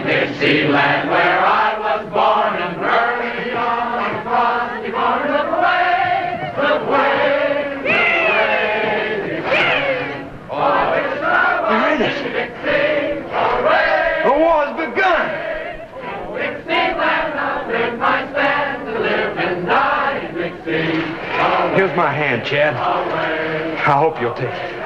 Dixieland, where I was born and early on across the border. Look away, look away, look away. Oh, it's Dixie, hooray! The war's begun! Dixieland, I'll make my stand to live and die in Dixie. Here's my hand, Chad. I hope you'll take it.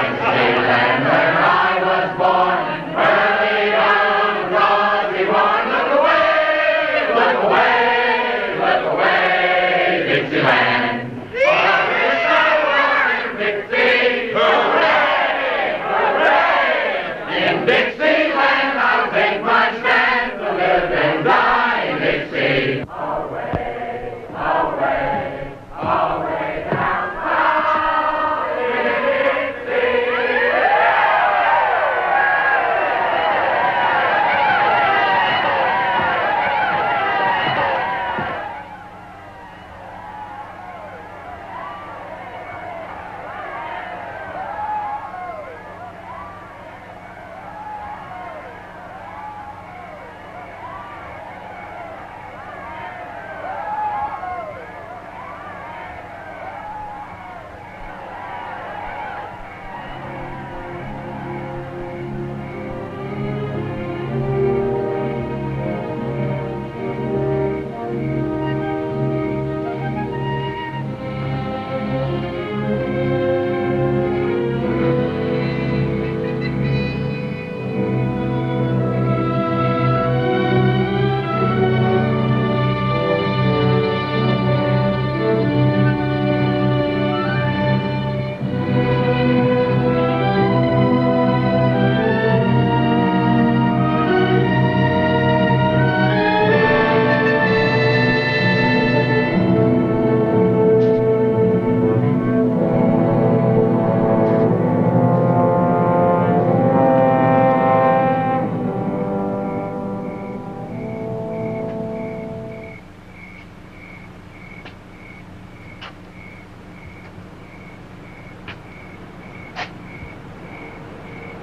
Dixieland.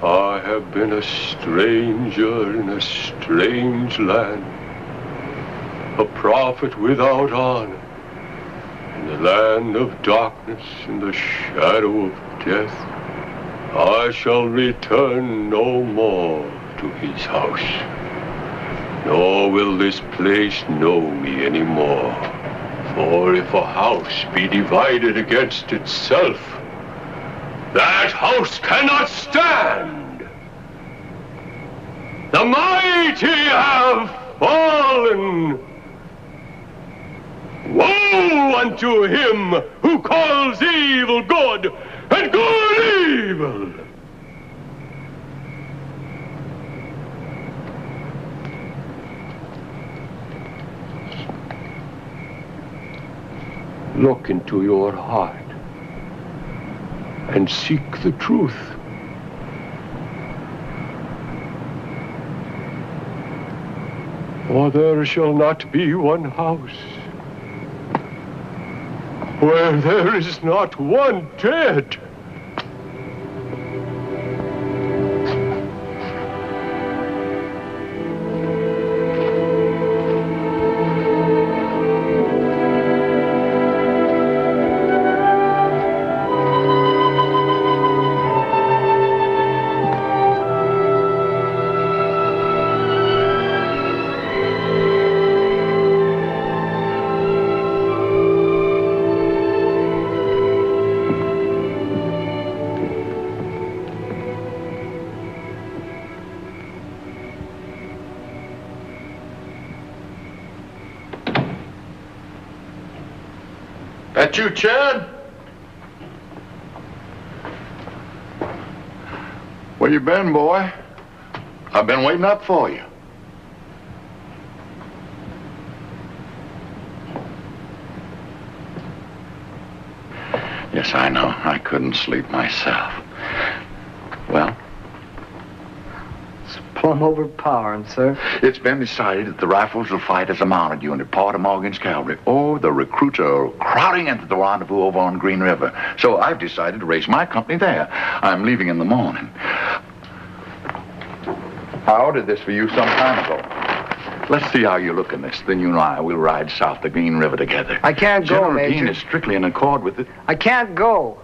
I have been a stranger in a strange land, a prophet without honor, in the land of darkness, in the shadow of death. I shall return no more to his house, nor will this place know me anymore. For if a house be divided against itself, that house cannot stand. The mighty have fallen. Woe unto him who calls evil good and good evil. Look into your heart and seek the truth. For there shall not be one house where there is not one dead. That you, Chad? Where you been, boy? I've been waiting up for you. Yes, I know. I couldn't sleep myself. Well? Plumb overpowering, sir. It's been decided that the Rifles will fight as a mounted unit, part of Morgan's cavalry. Oh, the recruits are crowding into the rendezvous over on Green River. So I've decided to raise my company there. I'm leaving in the morning. I ordered this for you some time ago. Let's see how you look in this. Then you and I will ride south the Green River together. I can't go, General Major. Dean is strictly in accord with it. I can't go.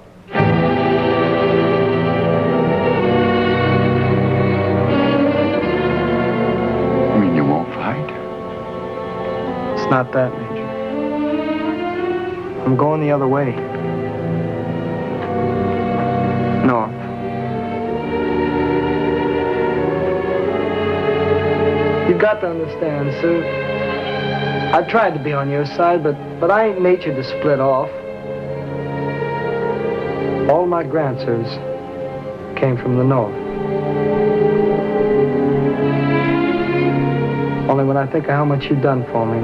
It's not that, Major. I'm going the other way. North. You've got to understand, sir. I tried to be on your side, but I ain't natured to split off. All my grandsons came from the north. Only when I think of how much you've done for me,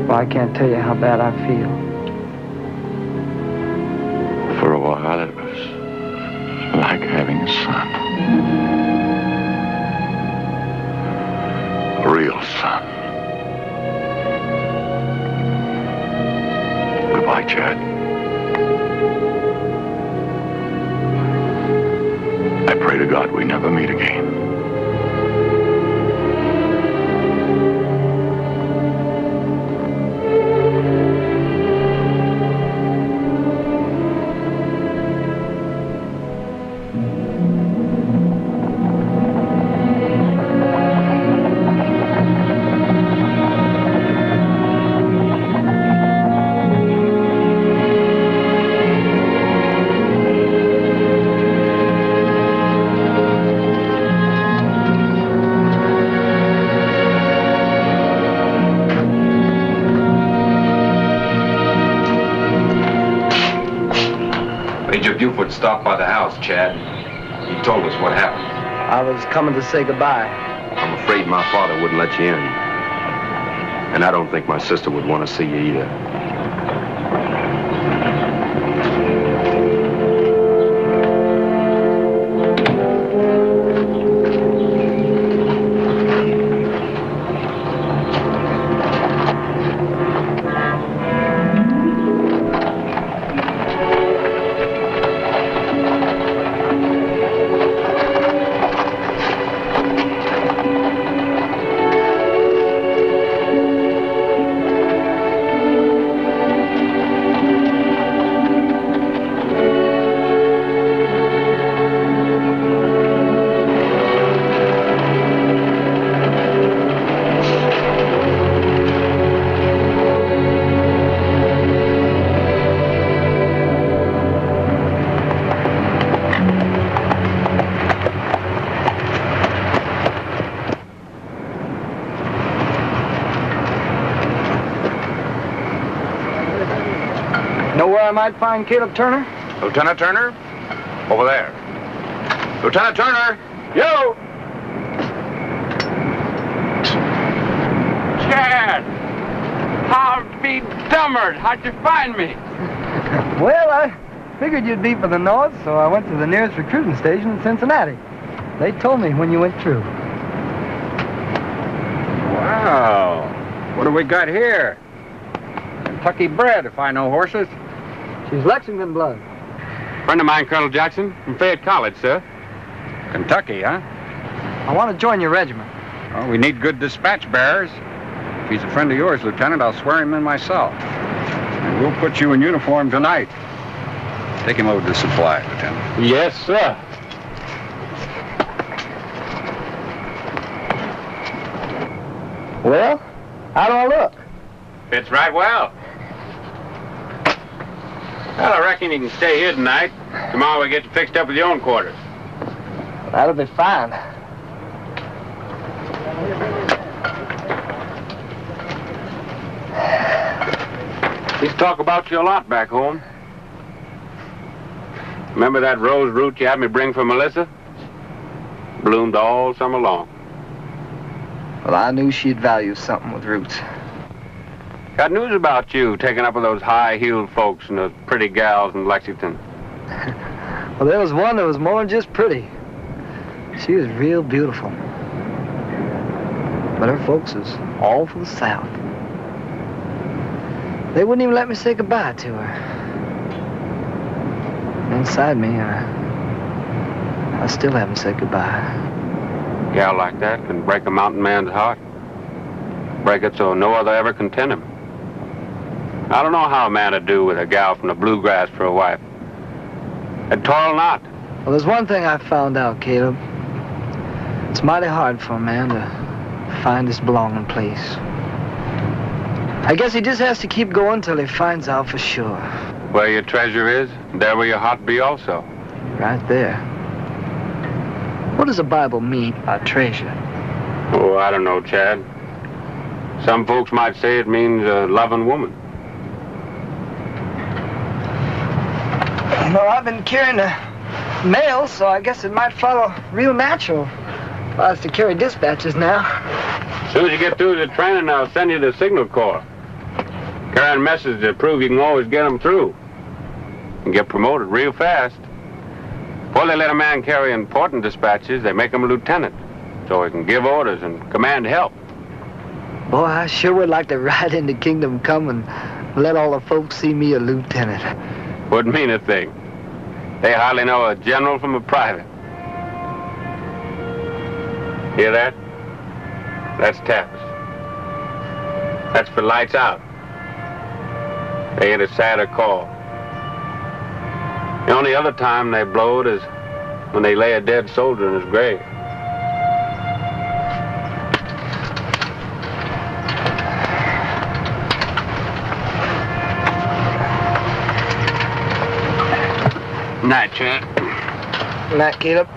well, I can't tell you how bad I feel. For a while, it was like having a son. A real son. Goodbye, Chad. I pray to God we never meet again. Major Buford stopped by the house, Chad. He told us what happened. I was coming to say goodbye. I'm afraid my father wouldn't let you in. And I don't think my sister would want to see you either. I might find Caleb Turner? Lieutenant Turner? Over there. Lieutenant Turner! Yo! Chad! I'll be dumbered. How'd you find me? Well, I figured you'd be for the North, so I went to the nearest recruiting station in Cincinnati. They told me when you went through. Wow. What do we got here? Kentucky bred, if I know horses. She's Lexington blood. Friend of mine, Colonel Jackson, from Fayette College, sir. Kentucky, huh? I want to join your regiment. Well, we need good dispatch bearers. If he's a friend of yours, Lieutenant, I'll swear him in myself. And we'll put you in uniform tonight. Take him over to the supply, Lieutenant. Yes, sir. Well, how do I look? Fits right well. Well, I reckon you can stay here tonight. Tomorrow we get you fixed up with your own quarters. That'll be fine. Used to talk about you a lot back home. Remember that rose root you had me bring for Melissa? Bloomed all summer long. Well, I knew she'd value something with roots. Got news about you, taking up with those high-heeled folks and those pretty gals in Lexington. Well, there was one that was more than just pretty. She was real beautiful. But her folks was all for the South. They wouldn't even let me say goodbye to her. Inside me, I still haven't said goodbye. A gal like that can break a mountain man's heart. Break it so no other ever content him. I don't know how a man would do with a gal from the bluegrass for a wife. I'd toil not. Well, there's one thing I found out, Caleb. It's mighty hard for a man to find his belonging place. I guess he just has to keep going till he finds out for sure. Where your treasure is, there will your heart be also. Right there. What does the Bible mean by treasure? Oh, I don't know, Chad. Some folks might say it means a loving woman. Well, I've been carrying the mail, so I guess it might follow real natural if I was to carry dispatches now. As soon as you get through the training, I'll send you the signal corps. Carrying messages that prove you can always get them through. And get promoted real fast. Before they let a man carry important dispatches, they make him a lieutenant, so he can give orders and command help. Boy, I sure would like to ride into Kingdom Come and let all the folks see me a lieutenant. Wouldn't mean a thing. They hardly know a general from a private. Hear that? That's taps. That's for lights out. They ain't a sadder call. The only other time they blow it is when they lay a dead soldier in his grave. Night, Chad. Night, Caleb.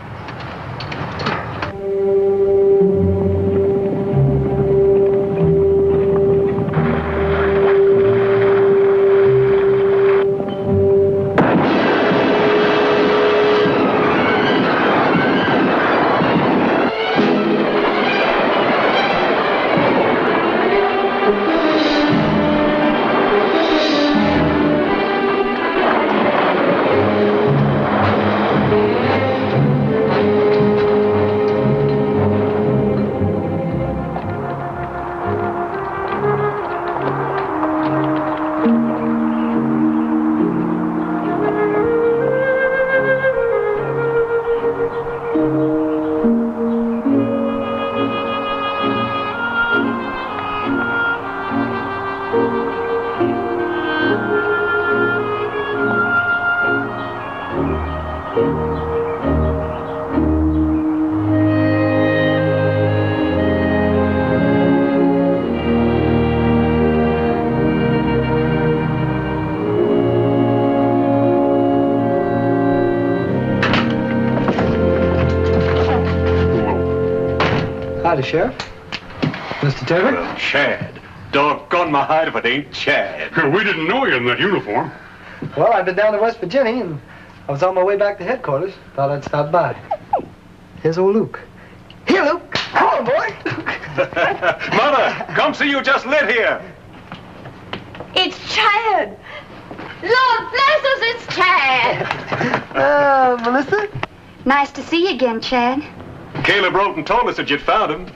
Howdy, Sheriff. Mr. Taylor? Well, Chad. Doggone my hide if it ain't Chad. We didn't know you in that uniform. Well, I've been down to West Virginia, and I was on my way back to headquarters. Thought I'd stop by. Here's old Luke. Here, Luke. Come on, boy. Mother, come see you just lit here. It's Chad. Lord bless us, it's Chad. Melissa? Nice to see you again, Chad. Caleb wrote and told us that you'd found him.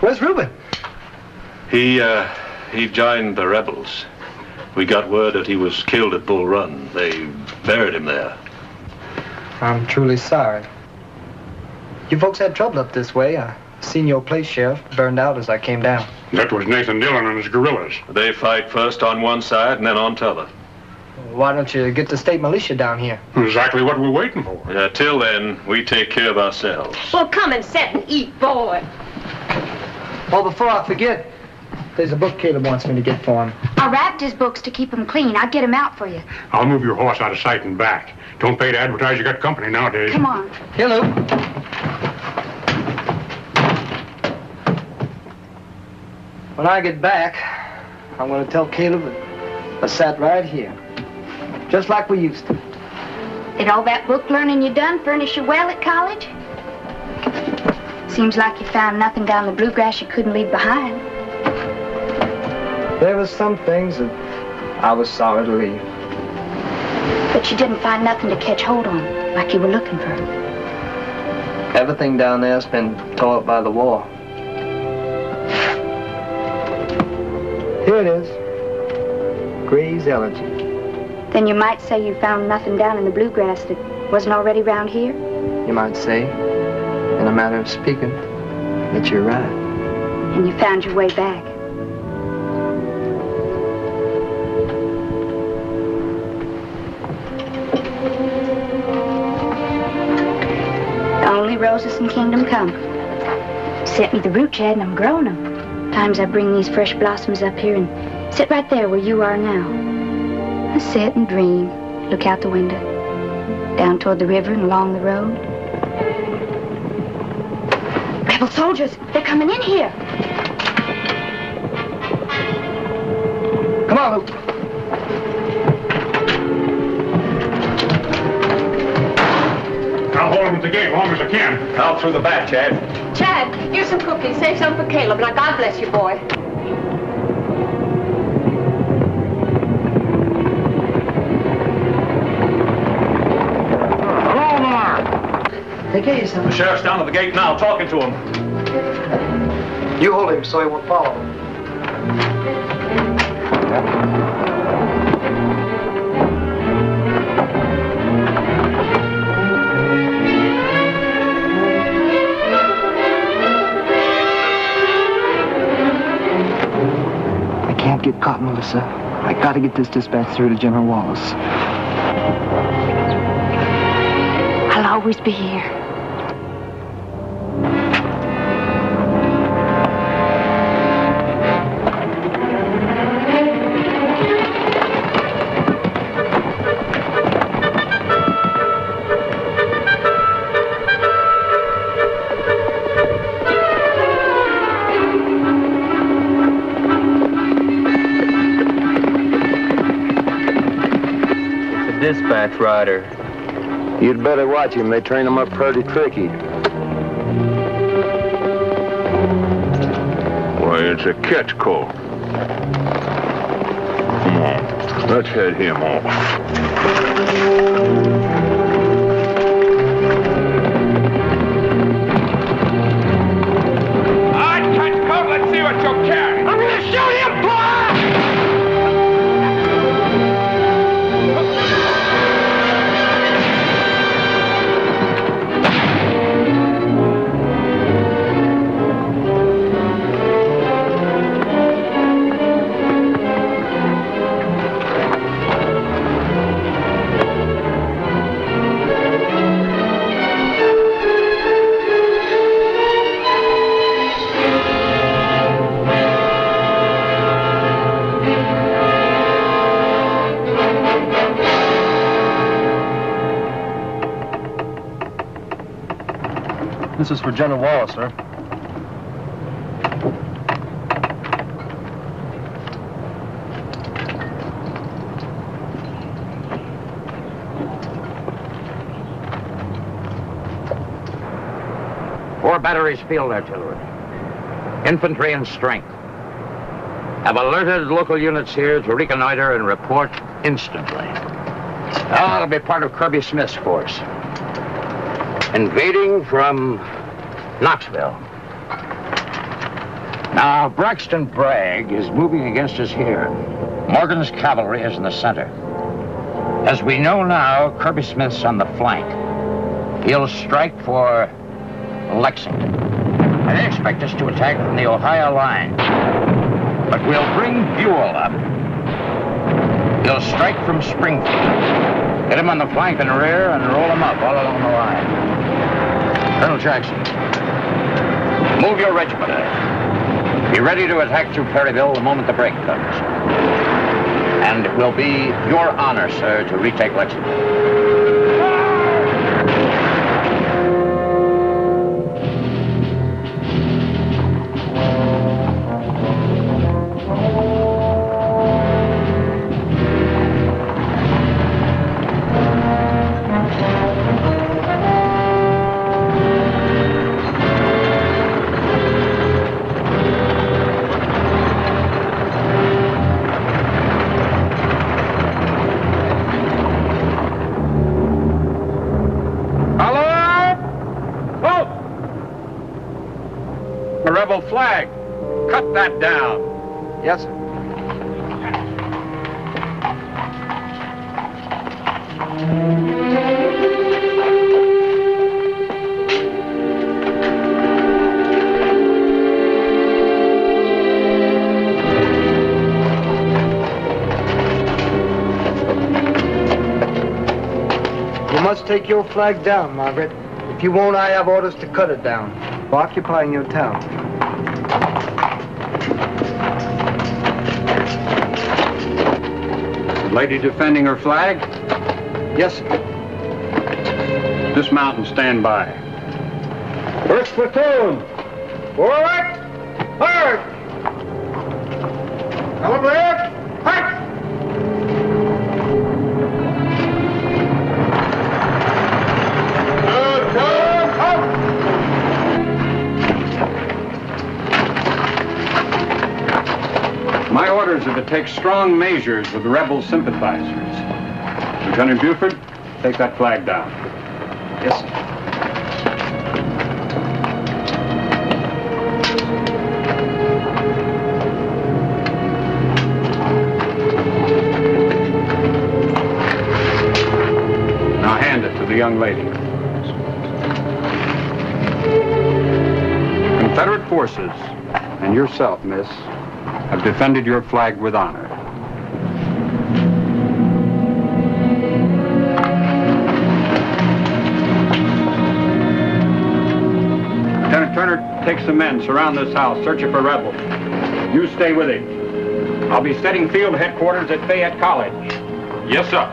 Where's Reuben? He joined the rebels. We got word that he was killed at Bull Run. They buried him there. I'm truly sorry. You folks had trouble up this way. I seen your place, Sheriff, burned out as I came down. That was Nathan Dillon and his guerrillas. They fight first on one side and then on t'other. Why don't you get the state militia down here? Exactly what we're waiting for. Till then, we take care of ourselves. Well, come and sit and eat, boy. Oh, before I forget, there's a book Caleb wants me to get for him. I wrapped his books to keep them clean. I'll get them out for you. I'll move your horse out of sight and back. Don't pay to advertise you got company nowadays. Come on. Here, Luke. When I get back, I'm going to tell Caleb that I sat right here. Just like we used to. Did all that book learning you done furnish you well at college? Seems like you found nothing down the bluegrass you couldn't leave behind. There was some things that I was sorry to leave. But you didn't find nothing to catch hold on, like you were looking for. Everything down there's been tore up by the war. Here it is. Gray's Elegy. Then you might say you found nothing down in the bluegrass that wasn't already round here? You might say, in a manner of speaking, that you're right. And you found your way back. The only roses in Kingdom Come. Sent me the root, Chad, and I'm growing them. Times I bring these fresh blossoms up here and sit right there where you are now. I sit and dream, look out the window, down toward the river and along the road. Rebel soldiers, they're coming in here. Come on, Luke. I'll hold him at the gate as long as I can. Out through the back, Chad. Chad, here's some cookies. Save some for Caleb. Now, God bless you, boy. Take care of yourself. The sheriff's down at the gate now, talking to him. You hold him so he won't follow. I can't get caught, Melissa. I gotta get this dispatch through to General Wallace. I'll always be here. Dispatch rider. You'd better watch him. They train him up pretty tricky. Why, it's a catch call. Come on, let's head him off. All right, catch cold. Let's see what you'll carry. I'm gonna shoot him, boy! This is for General Wallace, sir. 4 batteries field artillery. Infantry and strength. Have alerted local units here to reconnoiter and report instantly. That'll be part of Kirby Smith's force. Invading from Knoxville. Now, Braxton Bragg is moving against us here. Morgan's cavalry is in the center. As we know now, Kirby Smith's on the flank. He'll strike for Lexington. And they expect us to attack from the Ohio line. But we'll bring Buell up. He'll strike from Springfield. Hit him on the flank and rear and roll him up all along the line. Colonel Jackson, move your regiment ahead. Be ready to attack through Perryville the moment the break comes. And it will be your honor, sir, to retake Lexington. Rebel flag. Cut that down. Yes, sir. You must take your flag down, Margaret. If you won't, I have orders to cut it down. For occupying your town. Lady defending her flag? Yes, sir. Dismount and stand by. First platoon. Forward. Forward. Come left. Fight. My orders are to take strong measures with the rebel sympathizers. Lieutenant Buford, take that flag down. Yes, sir. Now hand it to the young lady. Confederate forces, and yourself, miss, have defended your flag with honor. Lieutenant Turner, take some men, surround this house, search it for rebels. You stay with him. I'll be setting field headquarters at Fayette College. Yes, sir.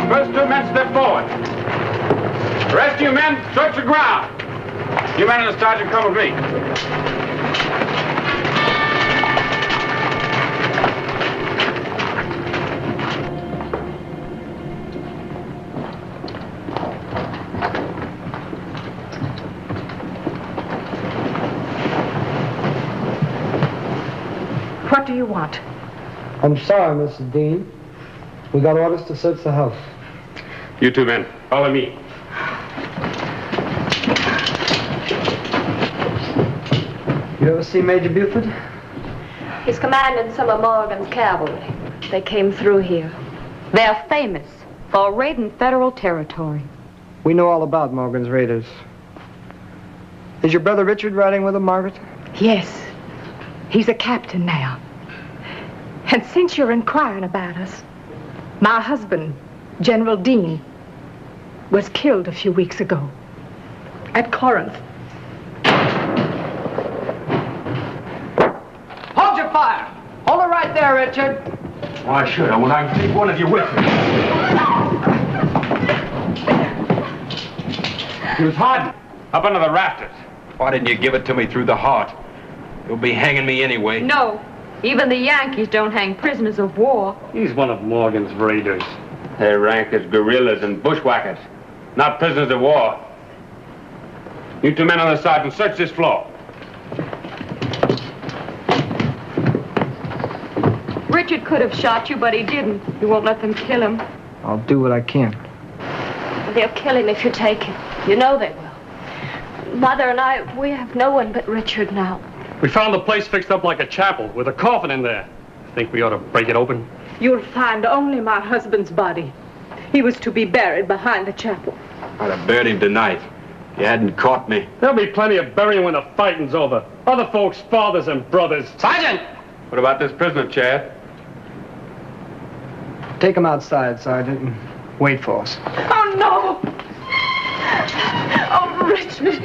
First 2 men step forward. The rest of you men, search the ground. You men and the sergeant come with me. What do you want? I'm sorry, Mrs. Dean. We got orders to search the house. You 2 men, follow me. You ever see Major Buford? He's commanding some of Morgan's cavalry. They came through here. They're famous for raiding federal territory. We know all about Morgan's raiders. Is your brother Richard riding with them, Margaret? Yes. He's a captain now. And since you're inquiring about us, my husband, General Dean, was killed a few weeks ago at Corinth. Hold your fire. Hold it right there, Richard. Why should I when I can take one of you with me? He was hiding up under the rafters. Why didn't you give it to me through the heart? You'll be hanging me anyway. No. Even the Yankees don't hang prisoners of war. He's one of Morgan's raiders. They rank as guerrillas and bushwhackers, not prisoners of war. You two men on the sergeant, search this floor. Richard could have shot you, but he didn't. You won't let them kill him. I'll do what I can. They'll kill him if you take him. You know they will. Mother and I, we have no one but Richard now. We found the place fixed up like a chapel with a coffin in there. Think we ought to break it open? You'll find only my husband's body. He was to be buried behind the chapel. I'd have buried him tonight. You hadn't caught me. There'll be plenty of burying when the fighting's over. Other folks' fathers and brothers. Sergeant! What about this prisoner, Chad? Take him outside, Sergeant, and wait for us. Oh, no! Oh, Richard!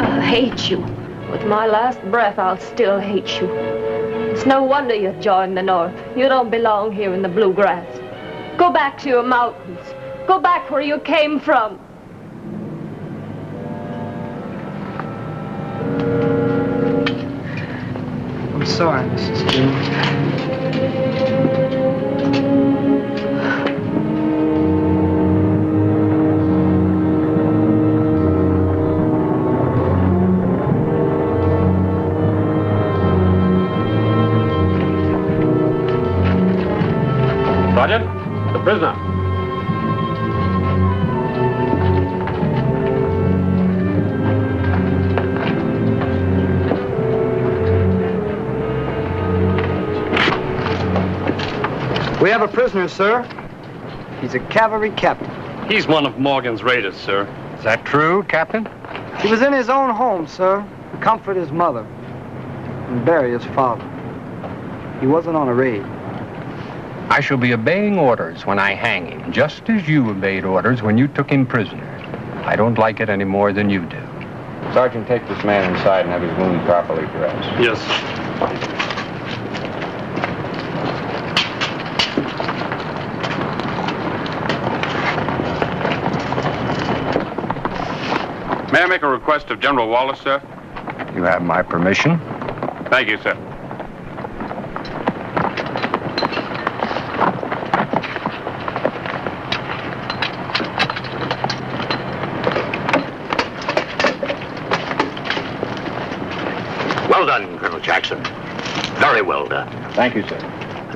I hate you. With my last breath, I'll still hate you. It's no wonder you've joined the North. You don't belong here in the bluegrass. Go back to your mountains. Go back where you came from. I'm sorry, Mrs. Jones. Sergeant, the prisoner. We have a prisoner, sir. He's a cavalry captain. He's one of Morgan's raiders, sir. Is that true, Captain? He was in his own home, sir, to comfort his mother and bury his father. He wasn't on a raid. I shall be obeying orders when I hang him, just as you obeyed orders when you took him prisoner. I don't like it any more than you do. Sergeant, take this man inside and have his wound properly dressed. Yes. May I make a request of General Wallace, sir? You have my permission. Thank you, sir. Well done, Colonel Jackson. Very well done. Thank you, sir.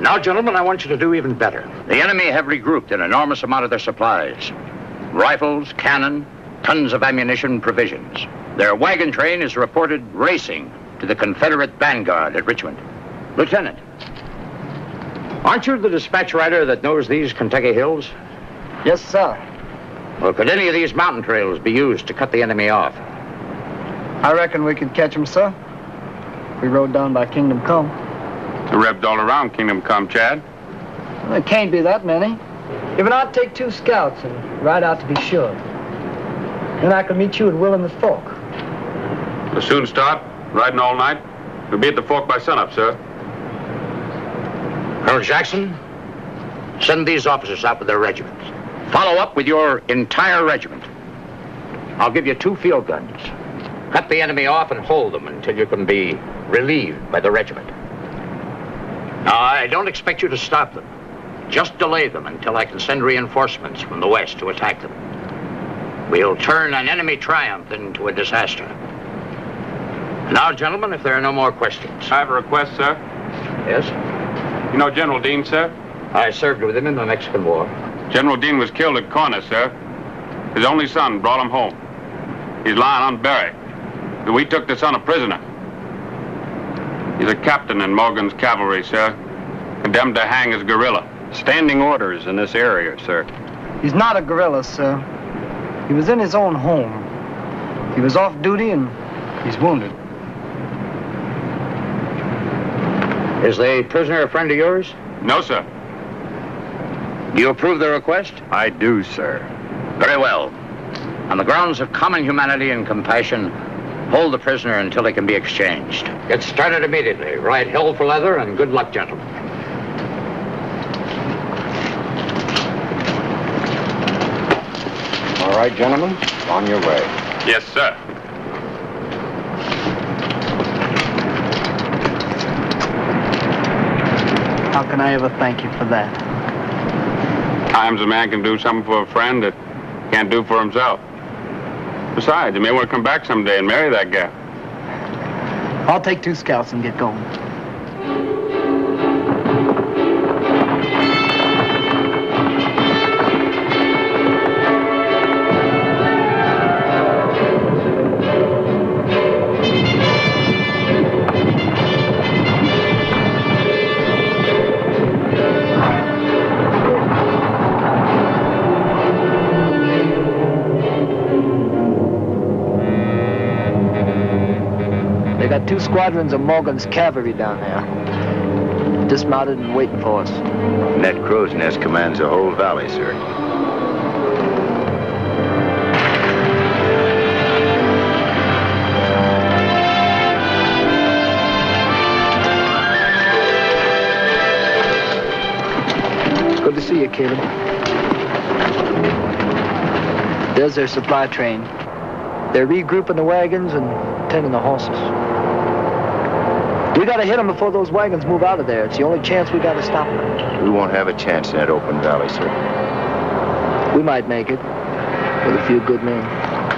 Now, gentlemen, I want you to do even better. The enemy have regrouped an enormous amount of their supplies. Rifles, cannon, tons of ammunition, provisions. Their wagon train is reported racing to the Confederate vanguard at Richmond. Lieutenant, aren't you the dispatch rider that knows these Kentucky hills? Yes, sir. Well, could any of these mountain trails be used to cut the enemy off? I reckon we could catch him, sir. We rode down by Kingdom Come. The rebs all around Kingdom Come, Chad. Well, there can't be that many. If not, take 2 scouts and ride out to be sure. Then I can meet you at Willamette Fork. We'll soon start, riding all night. We'll be at the fork by sunup, sir. Colonel Jackson, send these officers out with their regiments. Follow up with your entire regiment. I'll give you 2 field guns. Cut the enemy off and hold them until you can be relieved by the regiment. Now, I don't expect you to stop them. Just delay them until I can send reinforcements from the west to attack them. We'll turn an enemy triumph into a disaster. Now, gentlemen, if there are no more questions. I have a request, sir. Yes? You know General Dean, sir? I served with him in the Mexican War. General Dean was killed at Corner, sir. His only son brought him home. He's lying unburied. We took the son a prisoner. He's a captain in Morgan's cavalry, sir. Condemned to hang as guerrilla. Standing orders in this area, sir. He's not a guerrilla, sir. He was in his own home. He was off duty and he's wounded. Is the prisoner a friend of yours? No, sir. Do you approve the request? I do, sir. Very well. On the grounds of common humanity and compassion, hold the prisoner until he can be exchanged. Get started immediately. Ride hell for leather, and good luck, gentlemen. All right, gentlemen, on your way. Yes, sir. How can I ever thank you for that? Times a man can do something for a friend that can't do for himself. Besides, you may want to come back someday and marry that gal. I'll take 2 scouts and get going. They got 2 squadrons of Morgan's cavalry down there. Dismounted and waiting for us. Ned Crow's Nest commands the whole valley, sir. Good to see you, Caleb. There's their supply train. They're regrouping the wagons and tending the horses. We gotta hit them before those wagons move out of there. It's the only chance we got to stop them. We won't have a chance in that open valley, sir. We might make it with a few good men.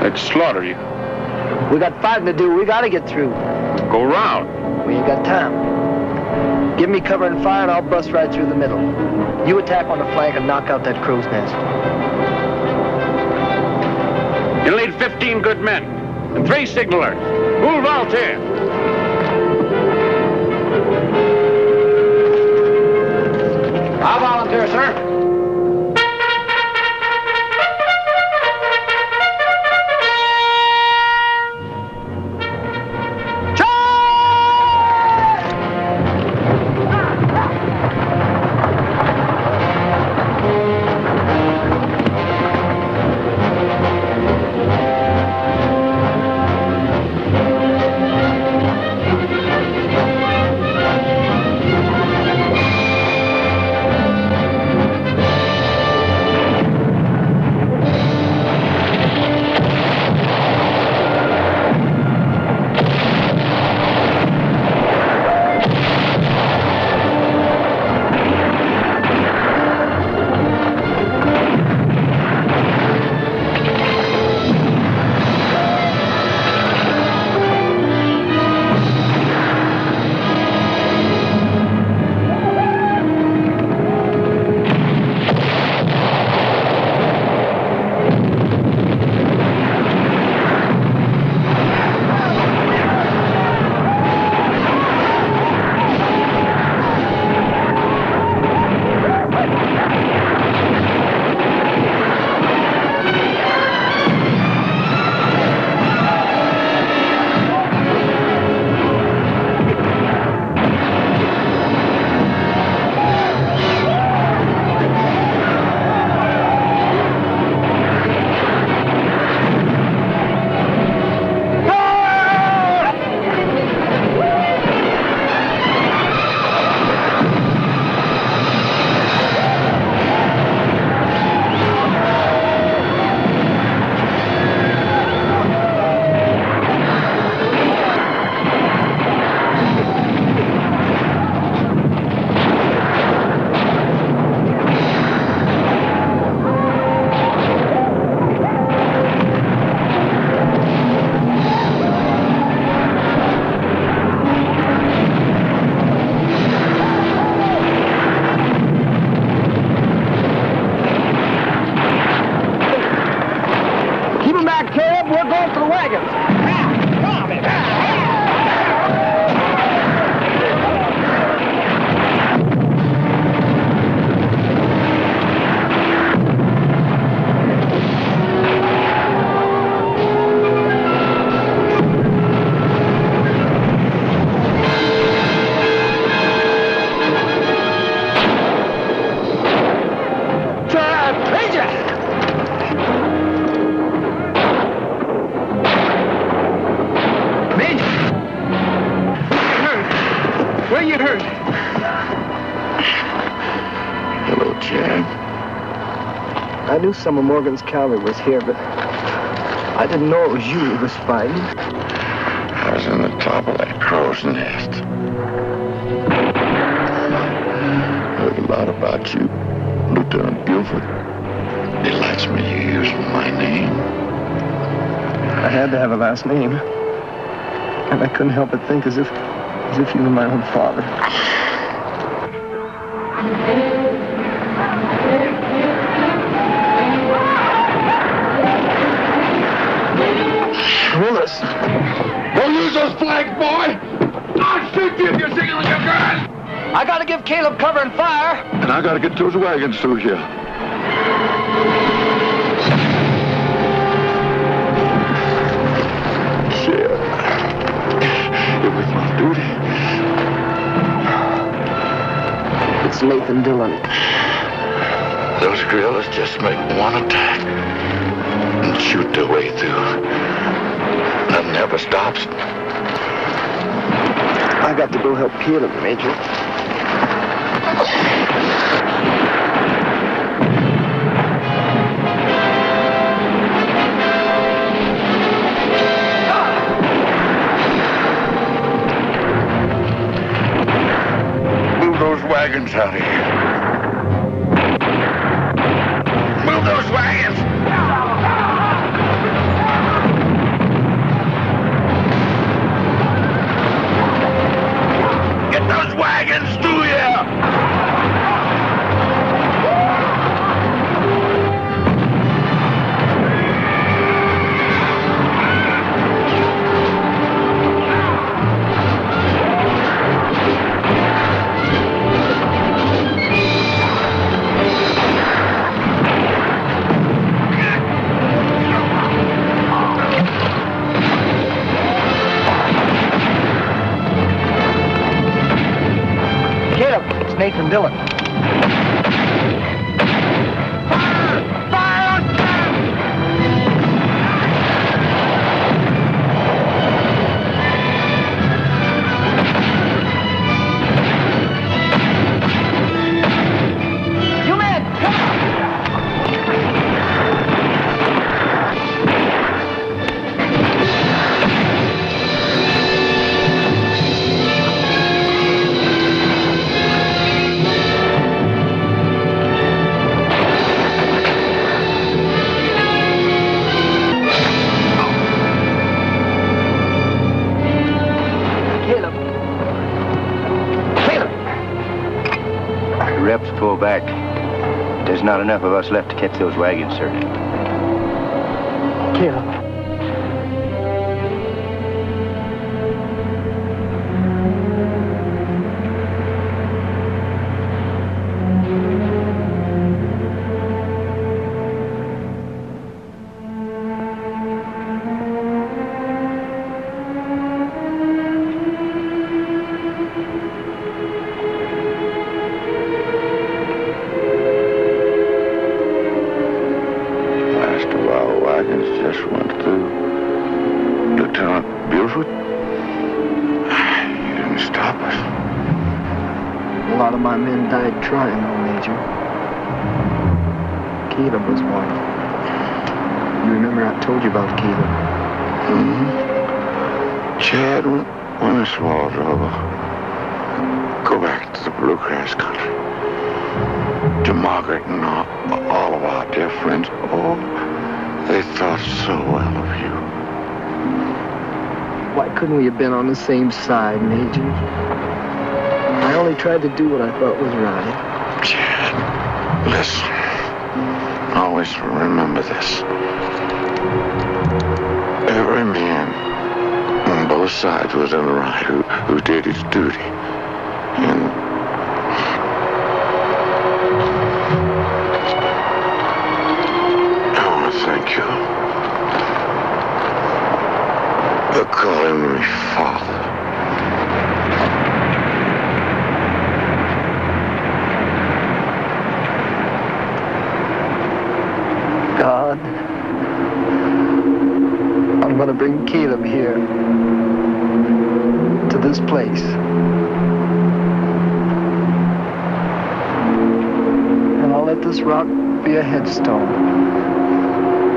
They'd slaughter you. We got fighting to do. We gotta get through. Go round. We ain't got time. Give me cover and fire, and I'll bust right through the middle. You attack on the flank and knock out that crow's nest. You'll need 15 good men and 3 signalers. Who'll volunteer? I'll volunteer, sir. I knew some of Morgan's cavalry was here, but I didn't know it was you he was fighting. I was in the top of that crow's nest. Heard a lot about you, Lieutenant Buford. It lets me use my name. I had to have a last name. And I couldn't help but think as if you were my own father. Willis! Don't use those flags, boy! I'll shoot you if you're singing with your gun! I gotta give Caleb cover and fire. And I gotta get those wagons through here. Shit. It was my duty. It's Nathan Dillon. Those guerrillas just make one attack and shoot their way through. Nothing ever stops. I got to go help Caleb, Major. Move those wagons out of here. Move those wagons! Get those wagons through here! Nathan Dillon. Pull back. There's not enough of us left to catch those wagons, sir. Caleb. Trying, Major. Caleb was one. You remember I told you about Caleb? Mm-hmm. Chad, when this war's over, go back to the Bluegrass country. To Margaret and all of our dear friends. Oh, they thought so well of you. Why couldn't we have been on the same side, Major? I only tried to do what I thought was right. Chad, listen. Always remember this. Every man on both sides was in the right who did his duty. And I want to thank you for calling me Father. God, I'm going to bring Caleb here, to this place. And I'll let this rock be a headstone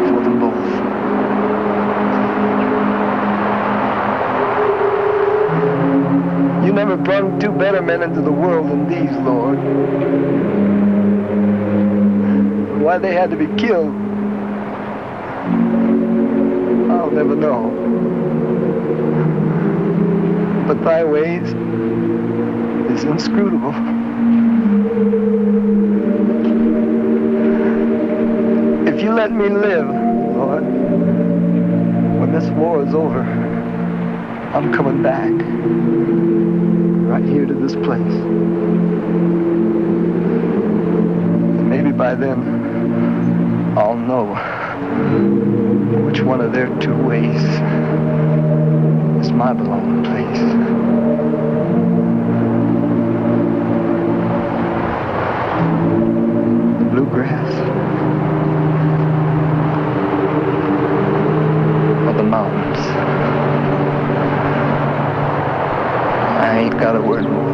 for them both. You never brought two better men into the world than these, Lord. Why they had to be killed, I'll never know. But thy ways is inscrutable. If you let me live, Lord, when this war is over, I'm coming back. Right here to this place. And maybe by then, I'll know which one of their two ways is my belonging place. The bluegrass or the mountains. I ain't got a word more.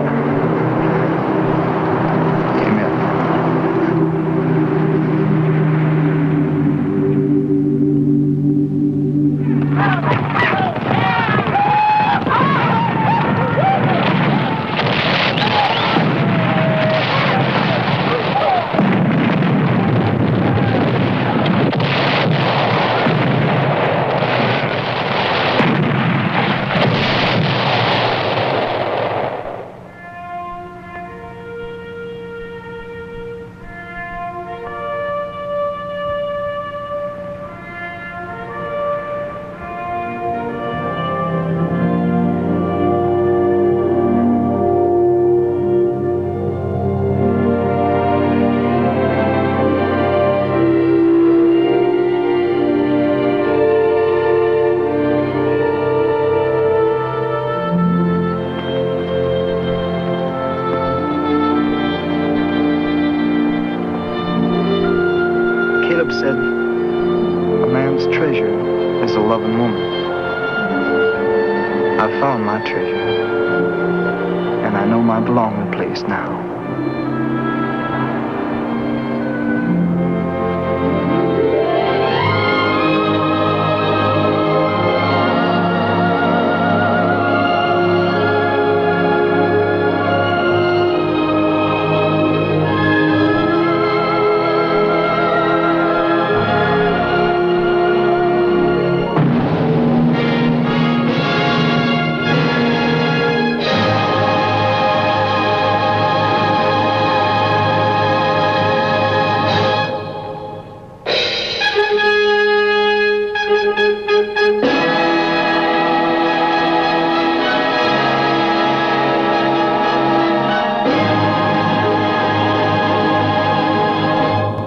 Said, a man's treasure is a loving woman. I found my treasure, and I know my belonging place now.